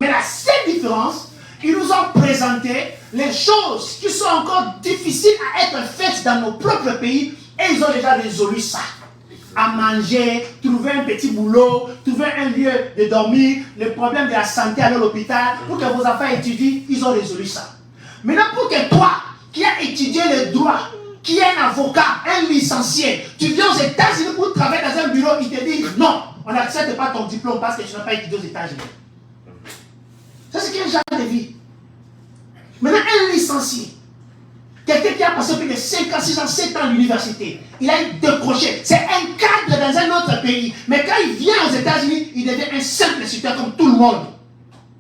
Speaker 1: Mais la seule différence, ils nous ont présenté les choses qui sont encore difficiles à être faites dans nos propres pays et ils ont déjà résolu ça. À manger, trouver un petit boulot, trouver un lieu de dormir, le problème de la santé à l'hôpital, pour que vos enfants étudient, ils ont résolu ça. Maintenant, pour que toi, qui as étudié le droit, qui est un avocat, un licencié, tu viens aux États-Unis pour travailler dans un bureau, ils te disent non, on n'accepte pas ton diplôme parce que tu n'as pas étudié aux États-Unis. Ça, c'est quel genre de vie? Maintenant, un licencié, quelqu'un qui a passé plus de 5 ans, 6 ans, 7 ans à l'université, il a décroché. C'est un cadre dans un autre pays. Mais quand il vient aux États-Unis, il devient un simple citoyen comme tout le monde.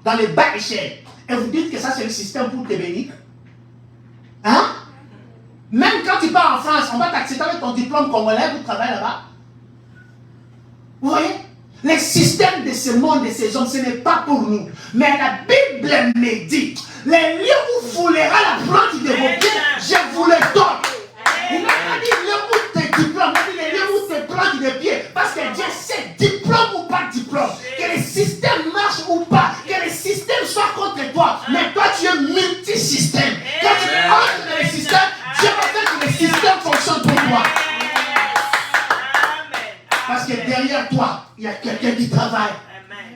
Speaker 1: Dans les bas échelles. Et vous dites que ça, c'est le système pour te bénir? Hein? Même quand tu pars en France, on va t'accepter avec ton diplôme congolais pour travailler là-bas. Vous voyez? Les systèmes de ce monde, de ces hommes, ce n'est pas pour nous. Mais la Bible me dit, les lieux où foulera la plante de vos pieds, je vous les donne. Il n'a pas dit les lieux où tes diplômes, il a dit les lieux où tes plantes de pieds. Parce que Dieu sait, diplôme ou pas diplôme, que le système marche ou pas, que le système soit contre toi. Mais toi, tu es multisystème. Quand tu entres dans le système, Dieu va faire que le système fonctionne pour toi. Parce que derrière toi, il y a quelqu'un qui travaille.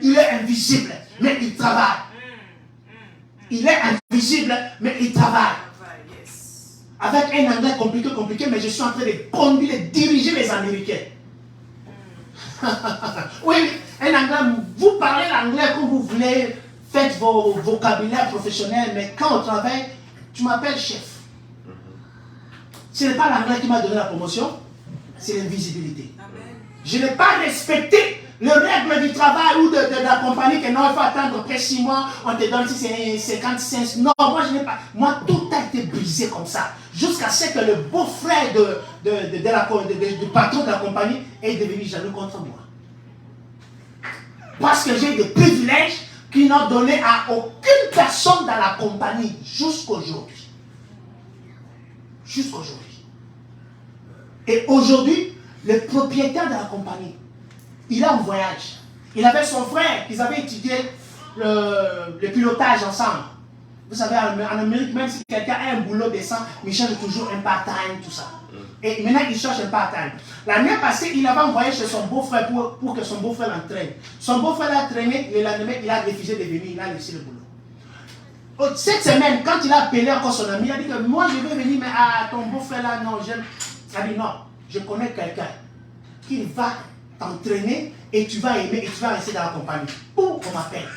Speaker 1: Il est invisible, mais il travaille. Il est invisible, mais il travaille. Avec un anglais compliqué, mais je suis en train de conduire, de diriger les Américains. Oui, un anglais, vous parlez l'anglais comme vous voulez, faites vos vocabulaires professionnels, mais quand on travaille, tu m'appelles chef. Ce n'est pas l'anglais qui m'a donné la promotion, c'est l'invisibilité. Je n'ai pas respecté les règles du travail ou de la compagnie que non, il faut attendre après 6 mois, on te donne si c'est 55. Non, moi je n'ai pas. Moi, tout a été brisé comme ça. Jusqu'à ce que le beau-frère du patron de la compagnie est devenu jaloux contre moi. Parce que j'ai des privilèges qu'ils n'ont donné à aucune personne dans la compagnie jusqu'aujourd'hui. Jusqu'aujourd'hui. Et aujourd'hui, le propriétaire de la compagnie, il est en voyage. Il avait son frère, ils avaient étudié le pilotage ensemble. Vous savez, en Amérique, même si quelqu'un a un boulot décent, il cherche toujours un part-time, tout ça. Et maintenant, il cherche un part-time. L'année passée, il avait envoyé chez son beau-frère pour que son beau-frère l'entraîne. Son beau-frère l'a traîné, le lendemain, il a refusé de venir, il a laissé le boulot. Cette semaine, quand il a appelé encore son ami, il a dit que moi, je veux venir, mais ton beau-frère là, non, j'aime. Il a dit non, je connais quelqu'un qui va t'entraîner et tu vas aimer et tu vas rester dans la compagnie. Ou on m'appelle.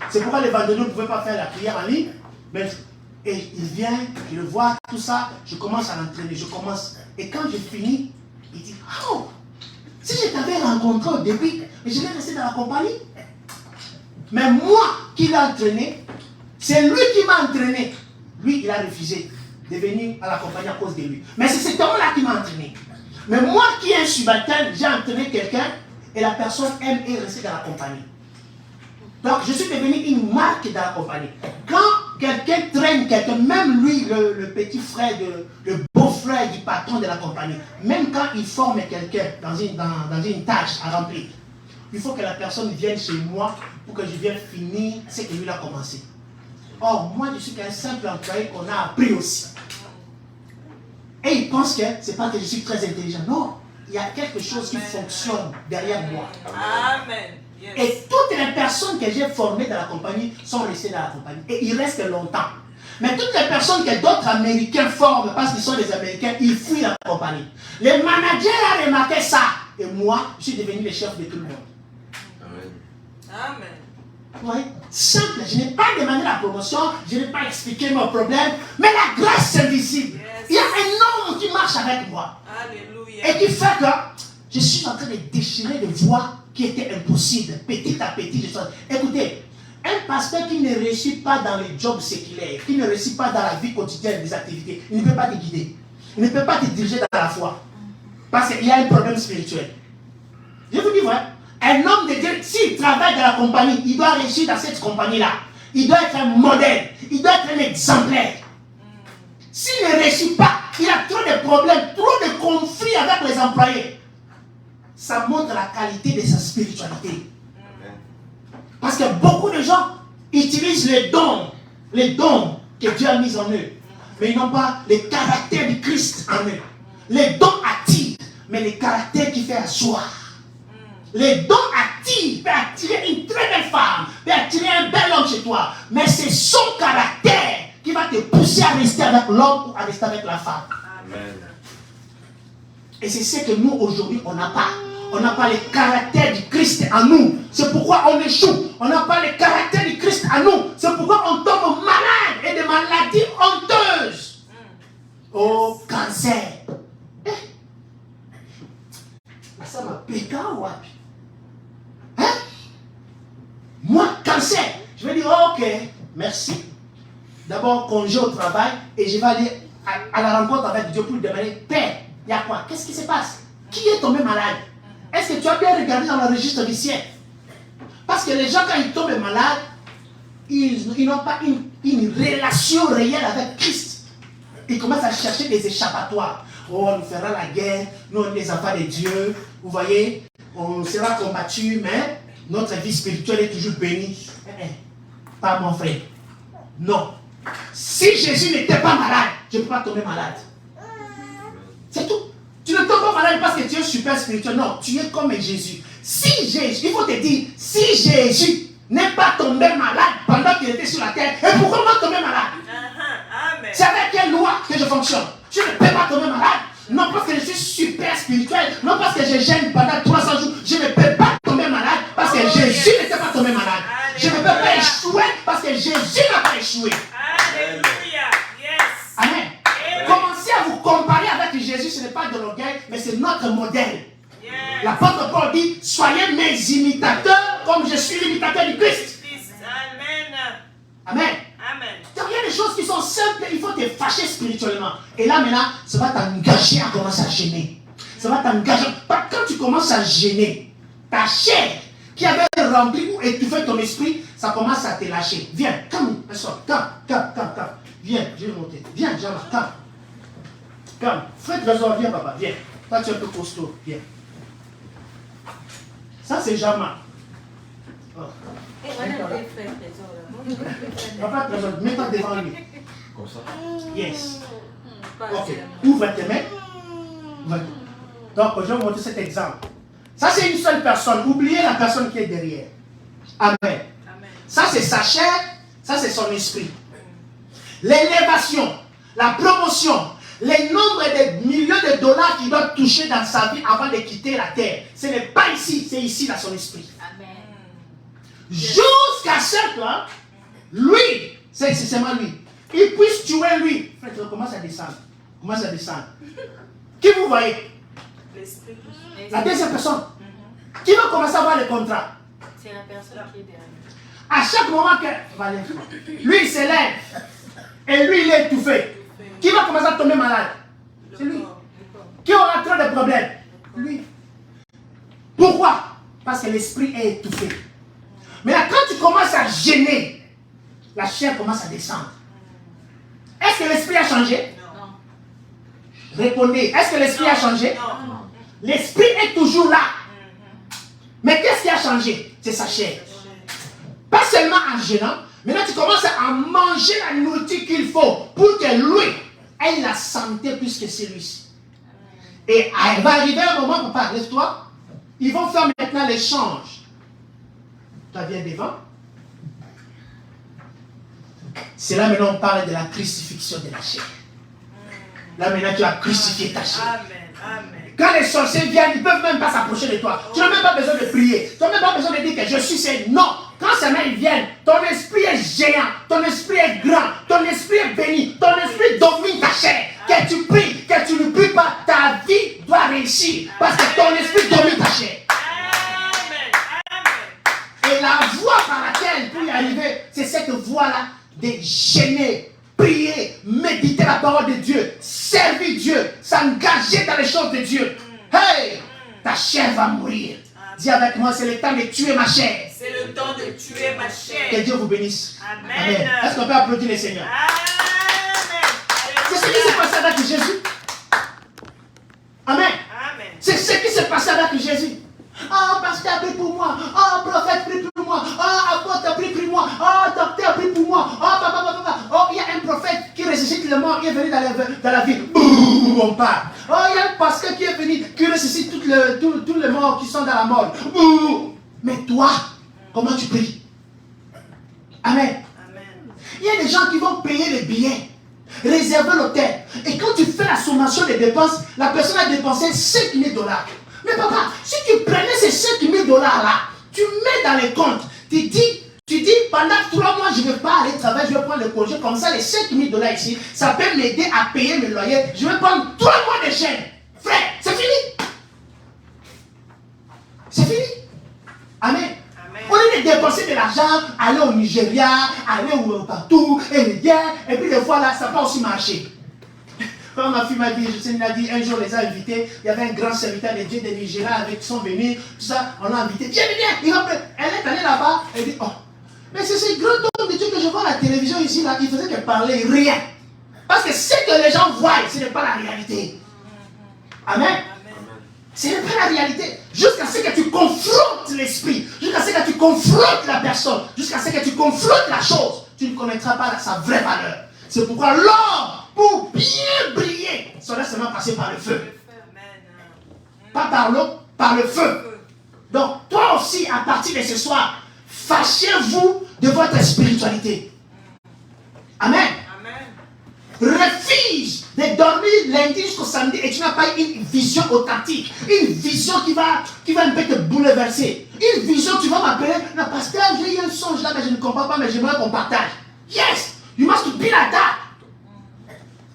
Speaker 1: C'est pourquoi les vendredis, on ne pouvait pas faire la prière en ligne. Mais, et il vient, je le vois, tout ça, je commence à l'entraîner, je commence. Et quand je finis, il dit, oh, si je t'avais rencontré au début, je vais rester dans la compagnie. Mais moi qui l'ai entraîné, c'est lui qui m'a entraîné. Lui, il a refusé de venir à la compagnie à cause de lui. Mais c'est cet homme-là qui m'a entraîné. Mais moi qui est un subalterne, j'ai entraîné quelqu'un et la personne aime et rester dans la compagnie. Donc, je suis devenu une marque dans la compagnie. Quand quelqu'un traîne quelqu'un, même lui, le petit frère, le beau-frère du patron de la compagnie, même quand il forme quelqu'un dans une tâche à remplir, il faut que la personne vienne chez moi pour que je vienne finir ce que lui a commencé. Or, moi, je suis qu'un simple employé qu'on a appris aussi. Et il pense que ce n'est pas que je suis très intelligent. Non, il y a quelque chose qui fonctionne derrière moi.
Speaker 2: Amen. Yes.
Speaker 1: Et toutes les personnes que j'ai formées dans la compagnie sont restées dans la compagnie. Et ils restent longtemps. Mais toutes les personnes que d'autres Américains forment, parce qu'ils sont des Américains, ils fuient la compagnie. Les managers ont remarqué ça. Et moi, je suis devenu le chef de tout le monde.
Speaker 2: Amen.
Speaker 1: Oui, simple. Je n'ai pas demandé la promotion, je n'ai pas expliqué mon problème, mais la grâce est visible.
Speaker 2: Yes.
Speaker 1: Il y a un homme qui marche avec moi.
Speaker 2: Alléluia.
Speaker 1: Et qui fait que je suis en train de déchirer des voies qui étaient impossibles, petit à petit. Écoutez, un pasteur qui ne réussit pas dans les jobs séculaires, qui ne réussit pas dans la vie quotidienne des activités, il ne peut pas te guider. Il ne peut pas te diriger dans la foi. Parce qu'il y a un problème spirituel. Je vous dis vrai. Un homme de Dieu, s'il travaille dans la compagnie, il doit réussir dans cette compagnie-là. Il doit être un modèle. Il doit être un exemplaire. S'il ne réussit pas, il a trop de problèmes, trop de conflits avec les employés. Ça montre la qualité de sa spiritualité. Parce que beaucoup de gens utilisent les dons que Dieu a mis en eux. Mais ils n'ont pas le caractère du Christ en eux. Les dons attirent, mais le caractère qui fait asseoir. Les dons attirent, peut attirer une très belle femme, peut attirer un bel homme chez toi. Mais c'est son caractère qui va te pousser à rester avec l'homme ou à rester avec la femme.
Speaker 3: Amen.
Speaker 1: Et c'est ce que nous aujourd'hui on n'a pas. On n'a pas le caractère du Christ en nous. C'est pourquoi on échoue. On n'a pas le caractère du Christ en nous. C'est pourquoi on tombe malade et des maladies honteuses. Oh, cancer. Ça m'a pété ou wapi? Hein? Moi, cancer. Je vais dire, ok, merci. D'abord, congé au travail et je vais aller à la rencontre avec Dieu pour lui demander, Père, il y a quoi? Qu'est-ce qui se passe? Qui est tombé malade? Est-ce que tu as bien regardé dans le registre du ciel? Parce que les gens, quand ils tombent malades, ils n'ont pas une relation réelle avec Christ. Ils commencent à chercher des échappatoires. Oh, on fera la guerre, nous on est les enfants de Dieu. Vous voyez, on sera combattus, mais notre vie spirituelle est toujours bénie. Pas mon frère. Non. Si Jésus n'était pas malade, je ne peux pas tomber malade. C'est tout. Tu ne tombes pas malade parce que tu es super spirituel. Non, tu es comme Jésus. Si Jésus, il faut te dire, si Jésus n'est pas tombé malade pendant qu'il était sur la terre, et pourquoi moi tomber malade?
Speaker 2: Amen.
Speaker 1: C'est avec quelle loi que je fonctionne? Je ne peux pas tomber malade. Non parce que je suis super spirituel. Non parce que je gêne pendant 300 jours. Je ne peux pas tomber malade parce que Jésus n'était pas tombé malade. Je ne peux pas échouer parce que Jésus n'a pas échoué.
Speaker 2: Alléluia. Yes.
Speaker 1: Amen. Commencez à vous comparer avec Jésus. Ce n'est pas de l'orgueil, mais c'est notre modèle.
Speaker 2: Yes.
Speaker 1: L'apôtre Paul dit, soyez mes imitateurs comme je suis l'imitateur du Christ.
Speaker 2: Amen.
Speaker 1: Amen.
Speaker 2: Amen.
Speaker 1: Il y a des choses qui sont simples, il faut te fâcher spirituellement. Et là maintenant, ça va t'engager à commencer à gêner. Ça va t'engager. Quand tu commences à gêner, ta chair qui avait rempli ou étouffé ton esprit, ça commence à te lâcher. Viens, calme, calme. Viens, je vais monter. Viens, Jean-Marc, calme. Calme. Frère Trésor, viens, papa, viens. Toi, tu es un peu costaud, viens. Ça, c'est Jean-Marc. Oh. Papa Trésor, mets-toi devant lui.
Speaker 3: Comme ça.
Speaker 1: Yes. Ok. Ouvre tes mains. Ouais. Donc, je vais vous montrer cet exemple. Ça, c'est une seule personne. Oubliez la personne qui est derrière. Amen.
Speaker 2: Amen.
Speaker 1: Ça, c'est sa chair. Ça, c'est son esprit. L'élévation, la promotion, les nombres de millions de dollars qu'il doit toucher dans sa vie avant de quitter la terre. Ce n'est pas ici, c'est ici dans son esprit.
Speaker 4: Amen.
Speaker 1: Jusqu'à ce que lui, c'est seulement lui, il puisse tuer lui. Frère, tu commences à descendre. Commence à descendre. Qui vous voyez?
Speaker 2: L'esprit.
Speaker 1: La deuxième personne. Qui va commencer à avoir le contrat?
Speaker 4: C'est la personne qui est derrière.
Speaker 1: À chaque moment que lui il s'élève et lui il est étouffé, qui va commencer à tomber malade? C'est lui. Qui aura trop de problèmes? Lui. Pourquoi? Parce que l'esprit est étouffé. Mais là, quand tu commences à gêner, la chair commence à descendre. Est-ce que l'esprit a changé?
Speaker 4: Non.
Speaker 1: Répondez. Est-ce que l'esprit a changé?
Speaker 2: Non.
Speaker 1: L'esprit est toujours là. Mais qu'est-ce qui a changé? C'est sa chair. Pas seulement en gênant, maintenant tu commences à manger la nourriture qu'il faut pour que lui ait la santé plus que celui-ci. Et il va arriver un moment, papa, lève-toi, ils vont faire maintenant l'échange. Tu viens devant. C'est là maintenant on parle de la crucifixion de la chair. Là maintenant tu as crucifié ta chair.
Speaker 2: Amen. Amen.
Speaker 1: Quand les sorciers viennent, ils ne peuvent même pas s'approcher de toi. Tu n'as même pas besoin de prier. Tu n'as même pas besoin de dire que je suis saint. Non. Quand ces mains viennent, ton esprit est géant. Ton esprit est grand. Ton esprit est béni. Ton esprit domine ta chair. Que tu pries, que tu ne pries pas, ta vie doit réussir. Parce que ton esprit domine ta chair.
Speaker 2: Amen. Amen.
Speaker 1: Et la voie par laquelle pour y arriver, c'est cette voie-là de gêner, prier, méditer la parole de Dieu, servir Dieu, s'engager dans les choses de Dieu. Hey, ta chair va mourir. Dis avec moi, c'est le temps de tuer ma chair.
Speaker 2: C'est le temps de tuer ma chair.
Speaker 1: Que Dieu vous bénisse.
Speaker 2: Amen.
Speaker 1: Est-ce qu'on peut applaudir le Seigneur?
Speaker 2: Amen.
Speaker 1: C'est ce qui s'est passé avec Jésus. Amen.
Speaker 2: Amen.
Speaker 1: C'est ce qui s'est passé avec Jésus. Oh, pasteur, prie pour moi. Oh, prophète, prie pour moi. Oh, apôtre, prie pour moi. Oh, docteur, prie pour moi. Oh, papa. Oh, il y a un prophète qui ressuscite le mort, qui est venu dans la vie. Bouh, on part. Oh, il y a un pasteur qui est venu, qui ressuscite tous les morts qui sont dans la mort. Bouh. Mais toi, comment tu pries? Amen.
Speaker 2: Amen.
Speaker 1: Il y a des gens qui vont payer les billets, réserver l'hôtel. Et quand tu fais la sommation des dépenses, la personne a dépensé 5 000 $. Mais papa, si tu prenais ces 5 000 $ là, tu mets dans les comptes, tu dis pendant 3 mois, je ne vais pas aller travailler, je vais prendre le congé. Comme ça, les 5 000 $ ici, ça peut m'aider à payer mes loyers. Je vais prendre 3 mois de chaîne. Frère, c'est fini. C'est fini. Amen. Au lieu de dépenser de l'argent, aller au Nigeria, aller partout, et les guerres, et puis des fois là, ça peut aussi marcher. Quand ma fille m'a dit, un jour les a invités, il y avait un grand serviteur de Dieu de Nigeria avec son venu, tout ça, on l'a invité, viens, elle est allée là-bas, elle dit, oh, mais c'est ce grand homme de Dieu que je vois à la télévision ici, là, il faisait que parler, rien. Parce que ce que les gens voient, ce n'est pas la réalité. Amen. Ce n'est pas la réalité. Jusqu'à ce que tu confrontes l'esprit, jusqu'à ce que tu confrontes la personne, jusqu'à ce que tu confrontes la chose, tu ne connaîtras pas sa vraie valeur. C'est pourquoi l'or, pour bien briller, ça doit seulement passer par le feu. Pas par l'eau, par le feu. Donc, toi aussi, à partir de ce soir, fâchez-vous de votre spiritualité. Amen. Refuse de dormir lundi jusqu'au samedi et tu n'as pas une vision authentique, une vision qui va un peu te bouleverser. Une vision, tu vas m'appeler, non, pasteur, j'ai eu un songe là, mais je ne comprends pas, mais j'aimerais qu'on partage. Yes, you must be like that.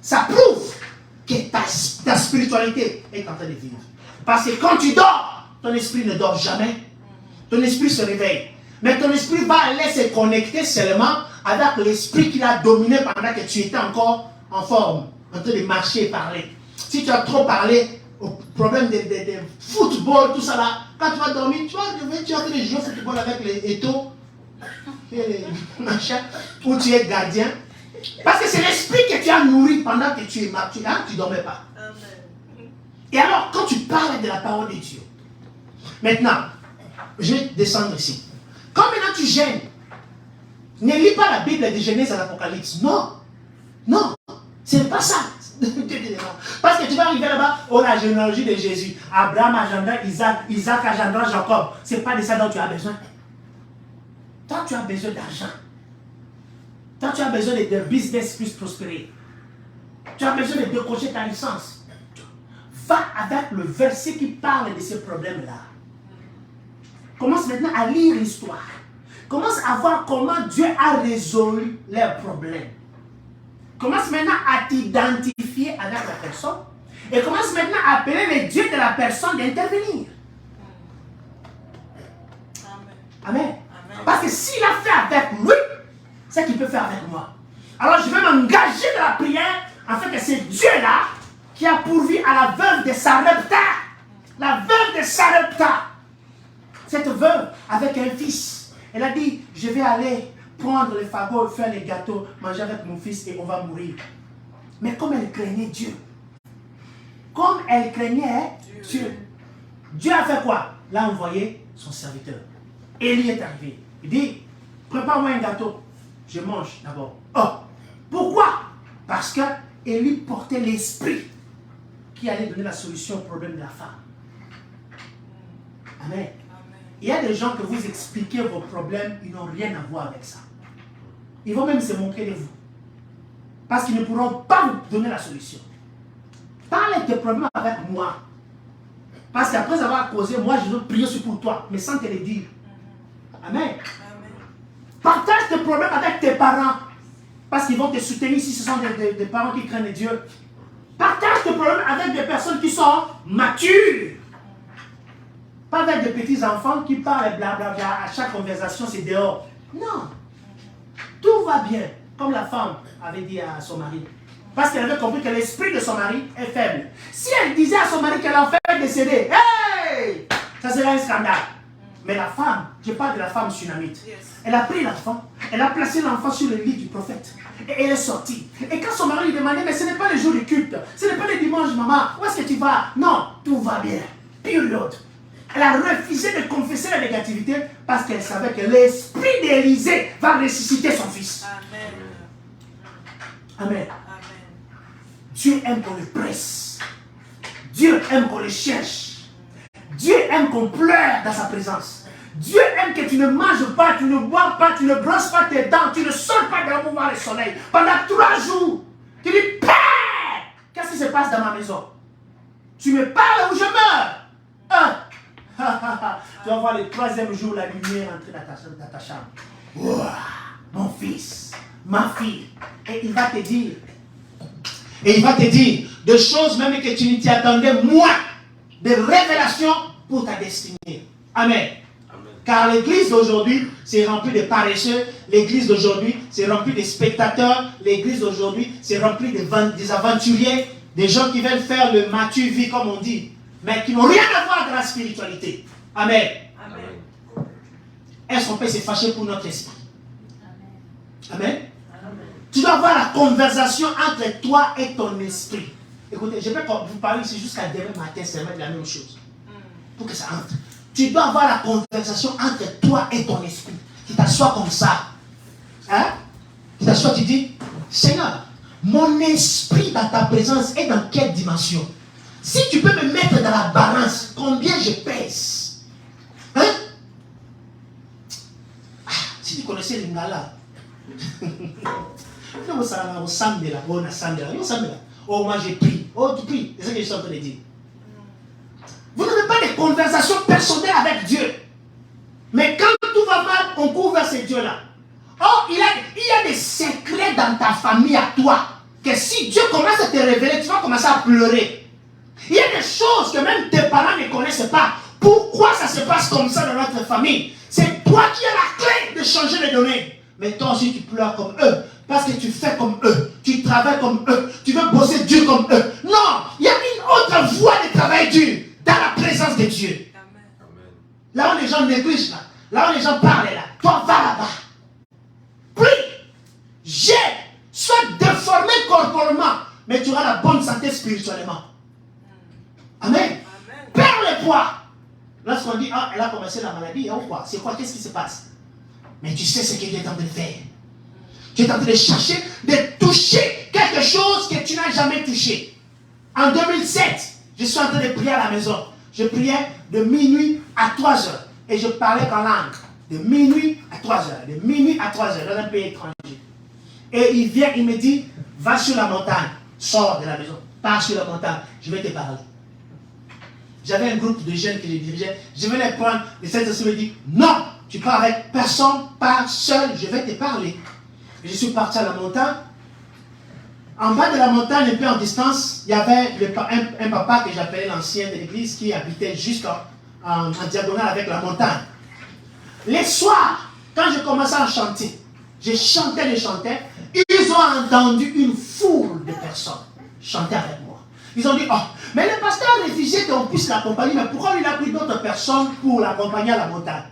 Speaker 1: Ça prouve que ta spiritualité est en train de vivre. Parce que quand tu dors, ton esprit ne dort jamais. Ton esprit se réveille. Mais ton esprit va aller se connecter seulement avec l'esprit qui l'a dominé pendant que tu étais encore en forme, en train de marcher et parler. Si tu as trop parlé au problème de football, tout ça là, quand tu vas dormir, tu es en train de jouer au football avec les étaux, les machins, où tu es gardien. Parce que c'est l'esprit que tu as nourri pendant que tu es mort, tu ne dormais pas. Et alors, quand tu parles de la parole de Dieu, maintenant, je vais descendre ici. Quand maintenant tu gênes, ne lis pas la Bible de Genèse à l'Apocalypse. Non. Non. Ce n'est pas ça. Parce que tu vas arriver là-bas, oh la généalogie de Jésus. Abraham agenda Isaac, Isaac agenda Jacob. Ce n'est pas de ça dont tu as besoin. Toi, tu as besoin d'argent. Toi, tu as besoin de business plus prospérer. Tu as besoin de décrocher ta licence. Va avec le verset qui parle de ces problèmes-là. Commence maintenant à lire l'histoire. Commence à voir comment Dieu a résolu leurs problèmes. Commence maintenant à t'identifier avec la personne. Et commence maintenant à appeler les dieux de la personne d'intervenir. Amen. Parce que s'il a fait avec lui, c'est ce qu'il peut faire avec moi. Alors je vais m'engager dans la prière afin que c'est Dieu-là qui a pourvu à la veuve de Sarepta. La veuve de Sarepta. Cette veuve avec un fils. Elle a dit, je vais aller prendre les fagots, faire les gâteaux, manger avec mon fils et on va mourir. Mais comme elle craignait Dieu. Comme elle craignait Dieu. Dieu a fait quoi? L'a envoyé son serviteur. Élie est arrivé. Il dit, prépare-moi un gâteau. Je mange d'abord. Oh, pourquoi? Parce que Élie portait l'esprit qui allait donner la solution au problème de la femme. Amen. Il y a des gens que vous expliquez vos problèmes, ils n'ont rien à voir avec ça. Ils vont même se moquer de vous. Parce qu'ils ne pourront pas vous donner la solution. Parle de tes problèmes avec moi. Parce qu'après avoir causé, moi je veux prier pour toi, mais sans te le dire. Amen. Partage tes problèmes avec tes parents. Parce qu'ils vont te soutenir si ce sont des parents qui craignent Dieu. Partage tes problèmes avec des personnes qui sont matures. Pas avec des petits enfants qui parlent blablabla. À chaque conversation, c'est dehors. Non. Tout va bien. Comme la femme avait dit à son mari. Parce qu'elle avait compris que l'esprit de son mari est faible. Si elle disait à son mari qu'elle a fait décéder, hey, ça serait un scandale. Mais la femme, je parle de la femme sunamite. Elle a pris l'enfant, elle a placé l'enfant sur le lit du prophète. Et elle est sortie. Et quand son mari lui demandait, mais ce n'est pas le jour du culte, ce n'est pas le dimanche, maman, où est-ce que tu vas? Non, tout va bien. Période. Elle a refusé de confesser la négativité parce qu'elle savait que l'esprit d'Élisée va ressusciter son fils.
Speaker 2: Amen.
Speaker 1: Amen. Dieu aime qu'on le presse. Dieu aime qu'on le cherche. Dieu aime qu'on pleure dans sa présence. Dieu aime que tu ne manges pas, tu ne bois pas, tu ne brosses pas tes dents, tu ne sors pas dehors pour voir le soleil. Pendant 3 jours, tu dis, Père, qu'est-ce qui se passe dans ma maison? Tu me parles ou je meurs? Tu vas voir le 3e jour la lumière entrer dans ta chambre. Wow, mon fils, ma fille. Et il va te dire, des choses même que tu ne t'y attendais moins, des révélations pour ta destinée. Amen. Car l'église d'aujourd'hui, c'est rempli de paresseux. L'église d'aujourd'hui, c'est rempli de spectateurs. L'église d'aujourd'hui, c'est rempli des aventuriers, des gens qui veulent faire le mature vie, comme on dit, mais qui n'ont rien à voir dans la spiritualité. Amen. Amen. Est-ce qu'on peut se fâcher pour notre esprit? Amen. Amen. Tu dois avoir la conversation entre toi et ton esprit. Écoutez, je vais vous parler ici jusqu'à demain matin, c'est la même chose. Pour que ça entre. Tu dois avoir la conversation entre toi et ton esprit. Tu t'assois comme ça. Hein? Tu t'assois, tu dis, Seigneur, mon esprit dans ta présence est dans quelle dimension? Si tu peux me mettre dans la balance, combien je pèse? Hein? Si tu connaissais l'Ingala. Oh, moi j'ai pris. Oh, tu pries. C'est ce que je suis en train de dire. Vous n'avez pas de conversation personnelle avec Dieu. Mais quand tout va mal, on court vers ces dieux-là. Oh, il y a des secrets dans ta famille à toi. Que si Dieu commence à te révéler, tu vas commencer à pleurer. Il y a des choses que même tes parents ne connaissent pas. Pourquoi ça se passe comme ça dans notre famille? C'est toi qui as la clé de changer les données. Mais toi aussi tu pleures comme eux. Parce que tu fais comme eux. Tu travailles comme eux. Tu veux bosser dur comme eux. Non, il y a une autre voie de travail dur. Dans la présence de Dieu. Amen. Là où les gens négligent, là où les gens parlent, là, toi va là-bas. Prie, sois déformé corporellement, mais tu auras la bonne santé spirituellement. Amen. Perds le poids. Lorsqu'on dit, ah, elle a commencé la maladie, ou quoi? C'est quoi? Qu'est-ce qui se passe? Mais tu sais ce qu'il est en train de faire. Tu es en train de chercher, de toucher quelque chose que tu n'as jamais touché. En 2007, je suis en train de prier à la maison. Je priais de minuit à 3 heures. Et je parlais qu'en langue. De minuit à 3 heures. De minuit à 3 heures dans un pays étranger. Et il vient, il me dit, va sur la montagne. Sors de la maison. Pars sur la montagne. Je vais te parler. J'avais un groupe de jeunes que je dirigeais. Je vais les prendre. Le Saint-Esprit me dit, non, tu pars avec personne, pars seul, je vais te parler. Et je suis parti à la montagne. En bas de la montagne, un peu en distance, il y avait un papa que j'appelais l'ancien de l'église qui habitait juste en diagonale avec la montagne. Les soirs, quand je commençais à chanter, je chantais, ils ont entendu une foule de personnes chanter avec moi. Ils ont dit, oh, mais le pasteur a refusé qu'on puisse l'accompagner, mais pourquoi il a pris d'autres personnes pour l'accompagner à la montagne?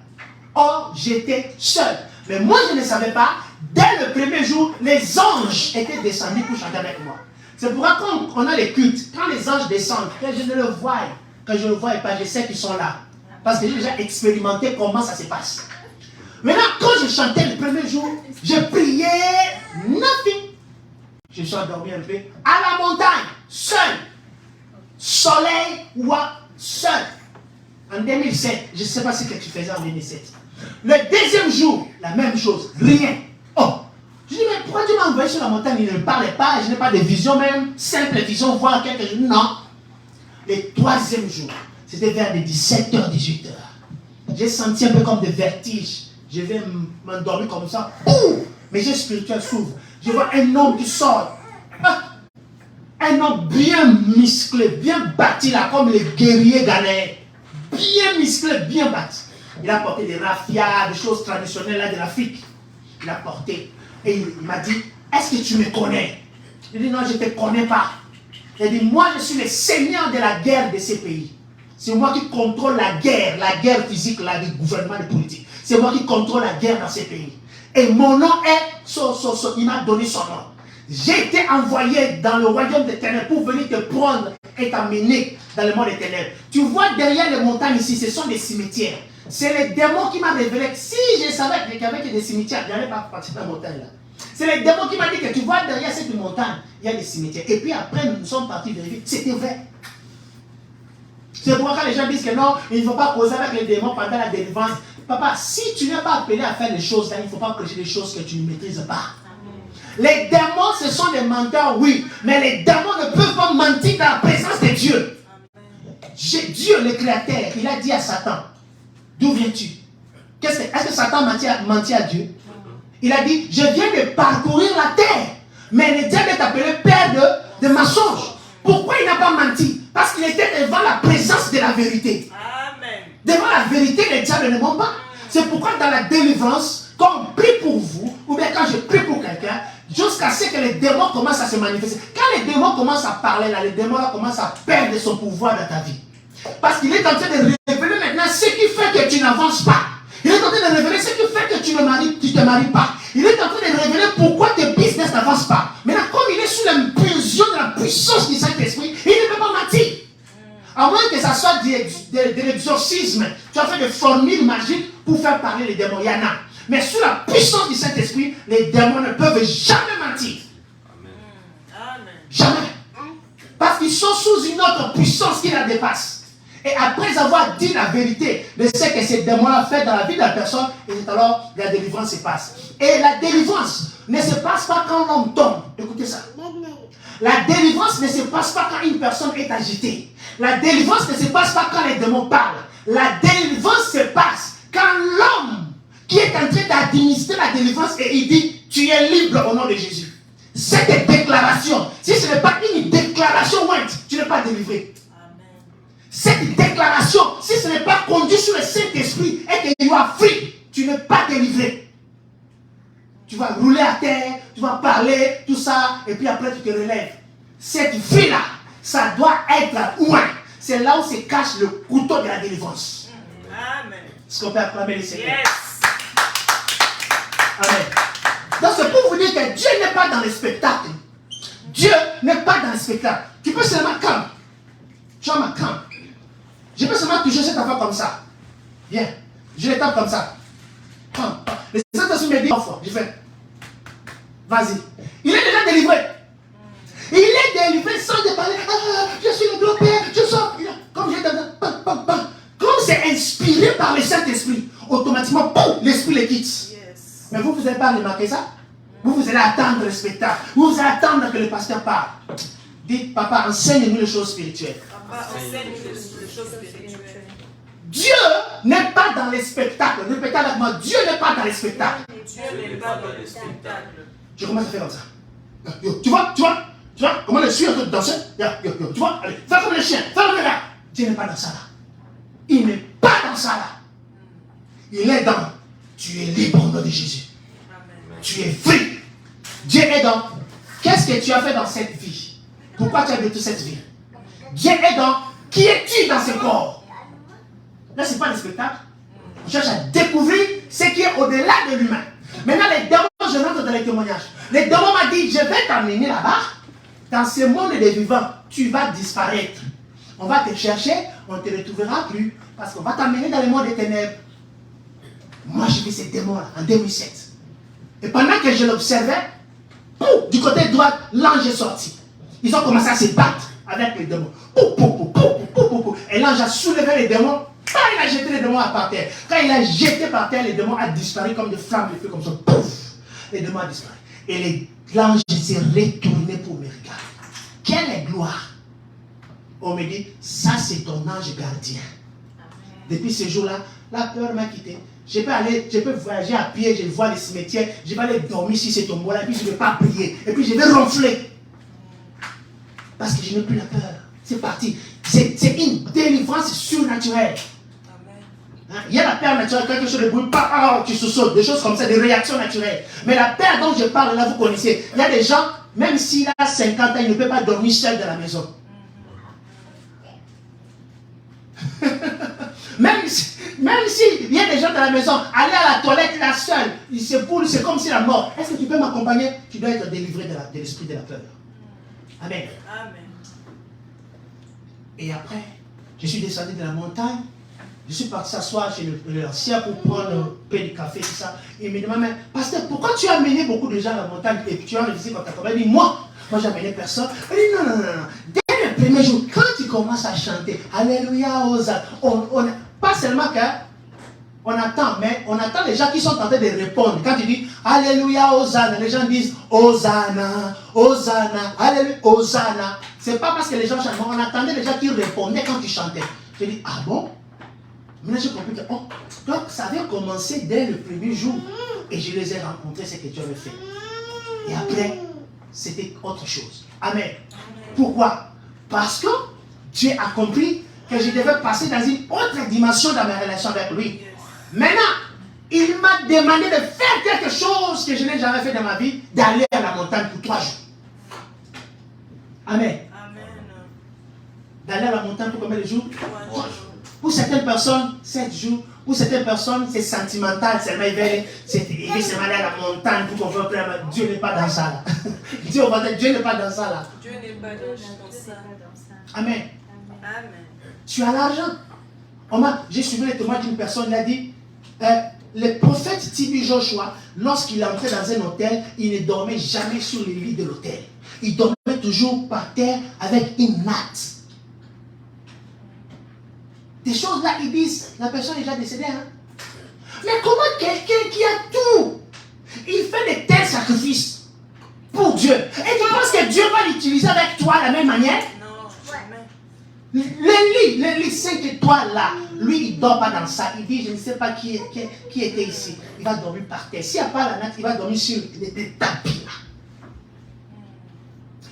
Speaker 1: Or, j'étais seul. Mais moi, je ne savais pas. Dès le premier jour, les anges étaient descendus pour chanter avec moi. C'est pourquoi quand on a les cultes, quand les anges descendent, quand je ne le vois, quand je ne le vois pas, je sais qu'ils sont là. Parce que j'ai déjà expérimenté comment ça se passe. Maintenant, quand je chantais le premier jour, je priais, nothing. Je suis endormi un peu. À la montagne, seul. Soleil ou seul. En 2007, je ne sais pas ce que tu faisais en 2007. Le deuxième jour, la même chose, rien. Oh, je dis, mais pourquoi tu m'as envoyé sur la montagne? Il ne parlait pas, je n'ai pas de vision même, simple vision, voir quelque chose. Non. Le troisième jour, c'était vers les 17h, 18h. J'ai senti un peu comme des vertiges. Je vais m'endormir comme ça. Ouh, mes yeux spirituels s'ouvrent. Je vois un homme qui sort. Ah, un homme bien musclé, bien bâti là, comme les guerriers ghanéens. Bien musclé, bien bâti. Il a porté des raffias, des choses traditionnelles là de l'Afrique. Il a porté. Et il m'a dit, est-ce que tu me connais? Je dit, non, je ne te connais pas. Il a dit, moi je suis le seigneur de la guerre de ces pays. C'est moi qui contrôle la guerre physique là, du gouvernement de politique. C'est moi qui contrôle la guerre dans ces pays. Et mon nom est, il m'a donné son nom. J'ai été envoyé dans le royaume des ténèbres pour venir te prendre et t'amener dans le monde des ténèbres. Tu vois derrière les montagnes ici, ce sont des cimetières. C'est les démons qui m'ont révélé. Si je savais qu'il y avait des cimetières, je n'allais pas partir dans la montagne là. C'est les démons qui m'ont dit que tu vois derrière cette montagne, il y a des cimetières. Et puis après, nous sommes partis vérifier. C'était vrai. C'est pourquoi quand les gens disent que non, il ne faut pas causer avec les démons pendant la délivrance. Papa, si tu n'es pas appelé à faire les choses là, il ne faut pas prêcher des choses que tu ne maîtrises pas. Les démons, ce sont des menteurs, oui. Mais les démons ne peuvent pas mentir dans la présence de Dieu. Dieu, le Créateur, il a dit à Satan, d'où viens-tu? Est-ce que Satan mentit à Dieu? Il a dit, je viens de parcourir la terre. Mais le diable est appelé père de mensonges. Pourquoi il n'a pas menti? Parce qu'il était devant la présence de la vérité.
Speaker 2: Amen.
Speaker 1: Devant la vérité, le diable ne ment pas. C'est pourquoi dans la délivrance, quand on prie pour vous, ou bien quand je prie pour quelqu'un, jusqu'à ce que les démons commencent à se manifester. Quand les démons commencent à parler, là, les démons là, commencent à perdre son pouvoir dans ta vie. Parce qu'il est en train de révéler maintenant ce qui fait que tu n'avances pas. Il est en train de révéler ce qui fait que tu ne te maries pas. Il est en train de révéler pourquoi tes business n'avancent pas. Maintenant, comme il est sous l'impulsion de la puissance du Saint-Esprit, il ne peut pas mentir. À moins que ça soit de l'exorcisme. Tu as fait des formules magiques pour faire parler les démons. Il y en a. Mais sous la puissance du Saint-Esprit, les démons ne peuvent jamais mentir.
Speaker 2: Amen.
Speaker 1: Jamais. Parce qu'ils sont sous une autre puissance qui la dépasse. Et après avoir dit la vérité de ce que ces démons-là fait dans la vie de la personne, et alors la délivrance se passe. Et la délivrance ne se passe pas quand l'homme tombe. Écoutez ça. La délivrance ne se passe pas quand une personne est agitée. La délivrance ne se passe pas quand les démons parlent. La délivrance se passe quand l'homme qui est en train d'administrer la délivrance et il dit, tu es libre au nom de Jésus. Cette déclaration, si ce n'est pas une déclaration, tu n'es pas délivré. Cette déclaration, si ce n'est pas conduit sous le Saint-Esprit et que tu as free, tu n'es pas délivré. Tu vas rouler à terre, tu vas parler, tout ça, et puis après tu te relèves. Cette vie-là, ça doit être loin. C'est là où se cache le couteau de la délivrance.
Speaker 2: Amen.
Speaker 1: Est-ce qu'on peut acclamer le Seigneur?
Speaker 2: Yes.
Speaker 1: Amen. Donc c'est pour vous dire que Dieu n'est pas dans le spectacle. Dieu n'est pas dans le spectacle. Tu peux seulement camp. Tu as ma camp. Je peux seulement toucher cette affaire comme ça. Viens. Je les tape comme ça. Le Saint-Esprit me dit 3 fois. Je fais. Vas-y. Il est déjà délivré. Il est délivré sans te parler. Ah, je suis le grand-père, je sors. Comme j'ai comme c'est inspiré par le Saint-Esprit, automatiquement, boum, l'esprit le quitte.
Speaker 2: Yes.
Speaker 1: Mais vous n'allez pas remarquer ça? Vous allez attendre le spectacle. Vous allez attendre que le pasteur parle. Dites, papa, enseigne-nous les choses spirituelles.
Speaker 2: Papa, enseigne-nous les choses spirituelles.
Speaker 1: Dieu n'est pas dans les spectacles. Répétez avec moi, Dieu n'est pas dans les spectacles.
Speaker 2: Dieu n'est pas dans les spectacles.
Speaker 1: Je commence à faire comme ça. Tu vois comment je suis en train de danser? Tu vois, allez, fais comme le chien, fais comme le gars. Dieu n'est pas dans ça là. Il n'est pas dans ça là. Il est dans, tu es libre au nom de Jésus.
Speaker 2: Amen.
Speaker 1: Tu es free. Dieu est dans, qu'est-ce que tu as fait dans cette vie? Pourquoi tu as vécu cette vie? Dieu est dans, qui es-tu dans ce corps? Là, ce n'est pas le spectacle. On cherche à découvrir ce qui est au-delà de l'humain. Maintenant, les démons, je rentre dans les témoignages. Les démons m'ont dit, je vais t'emmener là-bas. Dans ce monde des vivants, tu vas disparaître. On va te chercher, on ne te retrouvera plus. Parce qu'on va t'emmener dans le monde des ténèbres. Moi, j'ai vu ces démons-là en 2007. Et pendant que je l'observais, du côté droit, l'ange est sorti. Ils ont commencé à se battre avec les démons. Et l'ange a soulevé les démons. Quand il a jeté les démons par terre, quand il a jeté par terre, les démons ont disparu comme des flammes de feu, comme ça. Pouf, les démons ont disparu. Et l'ange s'est retourné pour me regarder. Quelle gloire! On me dit, ça c'est ton ange gardien. Depuis ce jour-là, la peur m'a quitté. Je peux voyager à pied, je vois les cimetières, je vais aller dormir sur ces tombeaux-là, et puis je ne vais pas prier, et puis je vais ronfler. Parce que je n'ai plus la peur. C'est parti. C'est une délivrance surnaturelle. Hein? Il y a la peur naturelle, quelque chose de bruit, tu sautes, des choses comme ça, des réactions naturelles. Mais la peur dont je parle, là, vous connaissez. Il y a des gens, même s'il a 50 ans, il ne peut pas dormir seul dans la maison. Même si il y a des gens dans la maison, aller à la toilette là seul, c'est comme si la mort. Est-ce que tu peux m'accompagner? Tu dois être délivré de l'esprit de la peur. Amen.
Speaker 2: Amen.
Speaker 1: Et après, je suis descendu de la montagne. Je suis parti s'asseoir chez l'ancien pour prendre un peu de café, tout ça. Et il me demande, mais pasteur, pourquoi tu as amené beaucoup de gens à la montagne et puis tu as réussi quand tu as commencé? Il dit, moi j'ai amené personne. Il dit, non. Dès le premier jour, quand tu commences à chanter, Alléluia, Hosanna, pas seulement qu'on attend, mais on attend les gens qui sont en train de répondre. Quand tu dis Alléluia, Hosanna, les gens disent Hosanna, Hosanna, Alléluia, Hosanna. C'est pas parce que les gens chantent, mais on attendait les gens qui répondaient quand tu chantais. Je dis, ah bon? Maintenant j'ai compris que, donc ça avait commencé dès le premier jour. Et je les ai rencontrés, ce que tu avais fait. Et après, c'était autre chose. Amen. Pourquoi? Parce que Dieu a compris que je devais passer dans une autre dimension dans ma relation avec lui. Maintenant, il m'a demandé de faire quelque chose que je n'ai jamais fait dans ma vie, d'aller à la montagne pour 3 jours. Amen.
Speaker 2: Amen.
Speaker 1: D'aller à la montagne pour combien de jours?
Speaker 2: 3 jours.
Speaker 1: Pour certaines personnes, 7 jours. Pour certaines personnes, c'est sentimental. Seulement, il veut seulement aller à la montagne pour qu'on fasse plaisir. Dieu n'est pas dans ça là. Dieu n'est pas dans ça là.
Speaker 2: Dieu n'est pas dans ça.
Speaker 1: Amen.
Speaker 2: Amen.
Speaker 1: Tu as l'argent. J'ai suivi le témoignage d'une personne, il a dit, le prophète Tibi Joshua, lorsqu'il entrait dans un hôtel, il ne dormait jamais sur les lits de l'hôtel. Il dormait toujours par terre avec une natte. Des choses là, ils disent, la personne est déjà décédée. Hein? Mais comment quelqu'un qui a tout, il fait de tels sacrifices pour Dieu? Et tu penses que Dieu va l'utiliser avec toi de la même manière?
Speaker 2: Non, jamais.
Speaker 1: Le lit 5 étoiles là, lui il ne dort pas dans ça. Il dit, je ne sais pas qui était ici. Il va dormir par terre. S'il n'y a pas la natte, il va dormir sur des tapis là.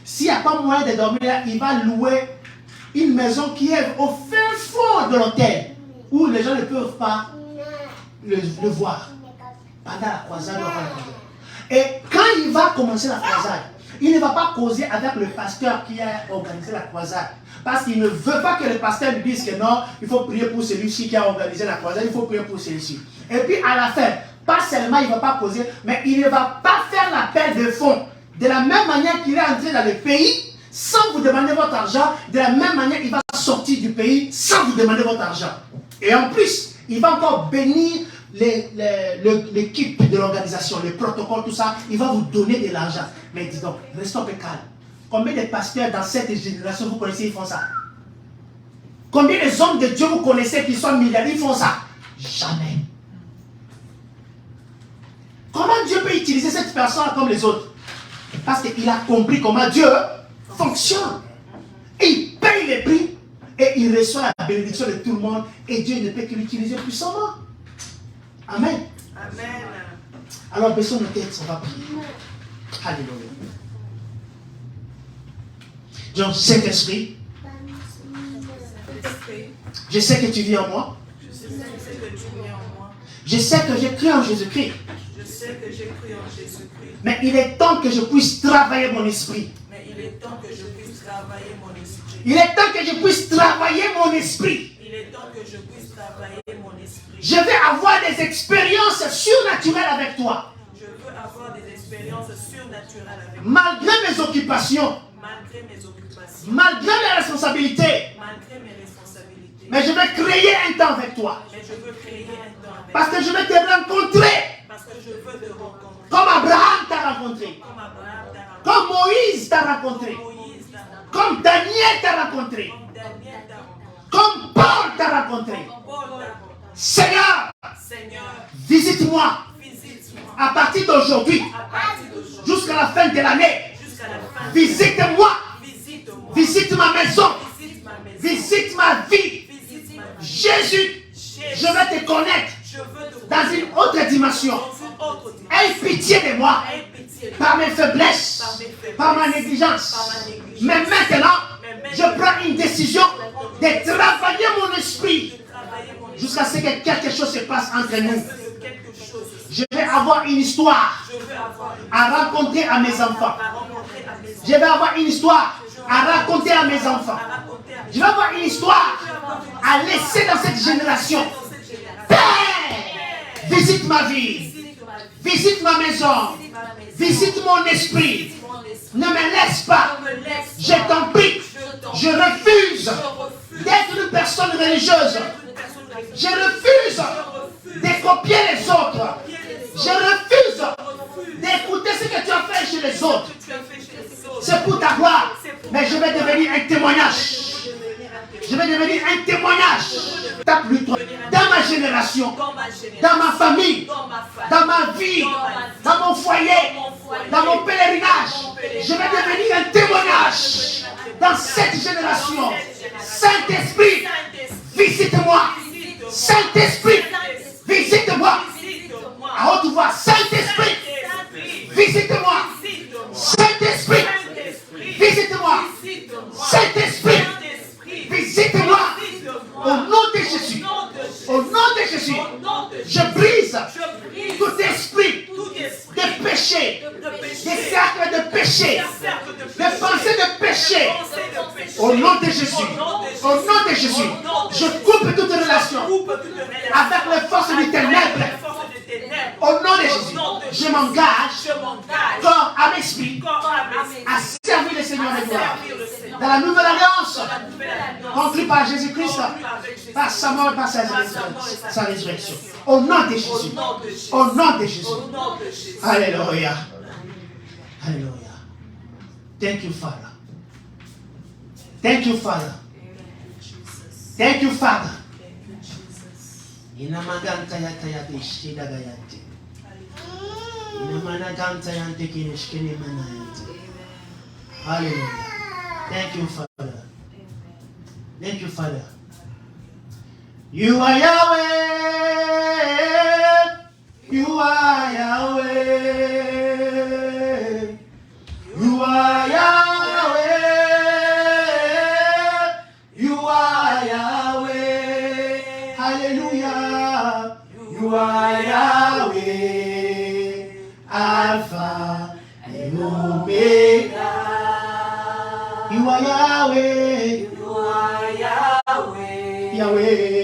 Speaker 1: S'il n'y a pas moyen de dormir là, il va louer une maison qui est au fin fond de l'hôtel, où les gens ne peuvent pas le voir. Pendant la croisade, et quand il va commencer la croisade, il ne va pas causer avec le pasteur qui a organisé la croisade. Parce qu'il ne veut pas que le pasteur lui dise que non, il faut prier pour celui-ci qui a organisé la croisade, il faut prier pour celui-ci. Et puis à la fin, pas seulement il ne va pas causer, mais il ne va pas faire l'appel de fonds. De la même manière qu'il est entré dans le pays, sans vous demander votre argent, de la même manière il va sortir du pays sans vous demander votre argent. Et en plus, il va encore bénir l'équipe de l'organisation, les protocoles, tout ça. Il va vous donner de l'argent. Mais dis donc, restons un peu calme. Combien de pasteurs dans cette génération vous connaissez, ils font ça? Combien de hommes de Dieu vous connaissez qui sont milliardaires, ils font ça? Jamais. Comment Dieu peut utiliser cette personne comme les autres? Parce qu'il a compris comment Dieu fonctionne. Et il paye les prix et il reçoit la bénédiction de tout le monde et Dieu ne peut que l'utiliser puissamment. Amen.
Speaker 2: Amen.
Speaker 1: Alors baissons nos têtes, on va prier. Alléluia. Donc, Saint-Esprit, je sais que tu vis en moi.
Speaker 2: Je sais que tu es en moi.
Speaker 1: Je sais que j'ai cru en Jésus-Christ.
Speaker 2: Je sais que j'ai cru en Jésus-Christ.
Speaker 1: Mais il est temps que je puisse travailler mon esprit.
Speaker 2: Mais il est temps que je puisse travailler mon esprit.
Speaker 1: Il est temps que je puisse travailler mon esprit.
Speaker 2: Il est temps que je puisse travailler mon esprit.
Speaker 1: Je vais avoir des expériences surnaturelles avec toi.
Speaker 2: Je veux avoir des expériences surnaturelles avec toi.
Speaker 1: Malgré mes occupations,
Speaker 2: Malgré mes occupations.
Speaker 1: malgré mes responsabilités.
Speaker 2: Malgré mes responsabilités.
Speaker 1: Mais je vais créer un temps avec toi.
Speaker 2: Mais je veux créer un temps avec
Speaker 1: Parce que je vais te rencontrer.
Speaker 2: Parce que je veux te rencontrer.
Speaker 1: Comme Abraham t'a rencontré.
Speaker 2: Comme Abraham t'a rencontré.
Speaker 1: Comme Moïse t'a rencontré.
Speaker 2: Moïse t'a rencontré.
Speaker 1: Comme Daniel t'a rencontré.
Speaker 2: Comme Daniel t'a rencontré.
Speaker 1: Comme Paul t'a rencontré.
Speaker 2: Comme Paul t'a rencontré.
Speaker 1: Seigneur,
Speaker 2: Seigneur,
Speaker 1: visite-moi
Speaker 2: visite-moi.
Speaker 1: à partir d'aujourd'hui
Speaker 2: À partir d'aujourd'hui.
Speaker 1: jusqu'à la fin de l'année.
Speaker 2: Jusqu'à la fin.
Speaker 1: Visite-moi.
Speaker 2: Visite-moi.
Speaker 1: Visite ma maison.
Speaker 2: Visite ma maison.
Speaker 1: Visite ma vie.
Speaker 2: Visite ma vie.
Speaker 1: Jésus, je vais te connaître
Speaker 2: Je veux te
Speaker 1: dans une autre dimension.
Speaker 2: dans une autre dimension.
Speaker 1: Aie pitié de moi
Speaker 2: Aie pitié de moi.
Speaker 1: par mes faiblesses, par ma négligence. Mais maintenant, je prends une décision de travailler mon esprit
Speaker 2: Travailler mon esprit.
Speaker 1: jusqu'à ce que quelque chose se passe entre nous.
Speaker 2: Que quelque chose.
Speaker 1: Je vais avoir une histoire
Speaker 2: Je veux avoir une
Speaker 1: à raconter à mes enfants.
Speaker 2: à rencontrer à mes enfants.
Speaker 1: Je vais avoir une histoire à raconter à mes enfants.
Speaker 2: À raconter à mes
Speaker 1: Je vais avoir une histoire à laisser dans cette génération.
Speaker 2: dans cette génération.
Speaker 1: Père, visite ma vie,
Speaker 2: Visite ma vie.
Speaker 1: visite ma maison,
Speaker 2: Visite ma maison.
Speaker 1: visite mon esprit.
Speaker 2: Mon esprit.
Speaker 1: Ne me laisse pas.
Speaker 2: Ne me laisse
Speaker 1: Je
Speaker 2: pas.
Speaker 1: t'en prie. Je refuse
Speaker 2: refuse
Speaker 1: d'être une personne religieuse.
Speaker 2: une personne religieuse.
Speaker 1: Je refuse de copier les autres. Je refuse d'écouter ce que tu as fait chez les autres.
Speaker 2: Tu as fait chez les autres.
Speaker 1: C'est pour ta gloire. Mais je vais devenir un témoignage. Je vais devenir un témoignage. Tape lui toi. Dans ma génération,
Speaker 2: Dans ma génération.
Speaker 1: dans ma famille,
Speaker 2: Dans ma famille.
Speaker 1: dans ma vie, dans mon foyer, dans mon pèlerinage, je vais devenir un témoignage dans cette génération. Saint-Esprit, visite-moi. Saint-Esprit, visite-moi.
Speaker 2: Visite-moi.
Speaker 1: À haute voix, Saint-Esprit, visite-moi. Saint-Esprit, visite-moi. Saint-Esprit, visite-moi. Au nom de Jésus, au nom de Jésus, je brise tout esprit de péché, des cercles de péché, des pensées de péché. Au nom de Jésus, au nom de Jésus, je coupe toute relation avec les forces du ténèbre. Au nom de Jésus, je m'engage, corps, âme, esprit, à servir le Seigneur de gloire. Dans la nouvelle alliance, conclue par Jésus-Christ, par sa mort et par sa résurrection. Au nom de Jésus. Au nom de Jésus. Alléluia. Alléluia. Thank you, Father. Thank you, Father. Thank you, Father. Inamaganta yata ishida gayante. Inamanaganta yante kineshkene manayante. Hallelujah. Thank you, Father. Thank you, Father. You are Yahweh. You are Yahweh. You are Yahweh. You are Yahweh. Hallelujah. You are Yahweh. Alpha and Omega. You are Yahweh.
Speaker 2: You are Yahweh.
Speaker 1: Yahweh.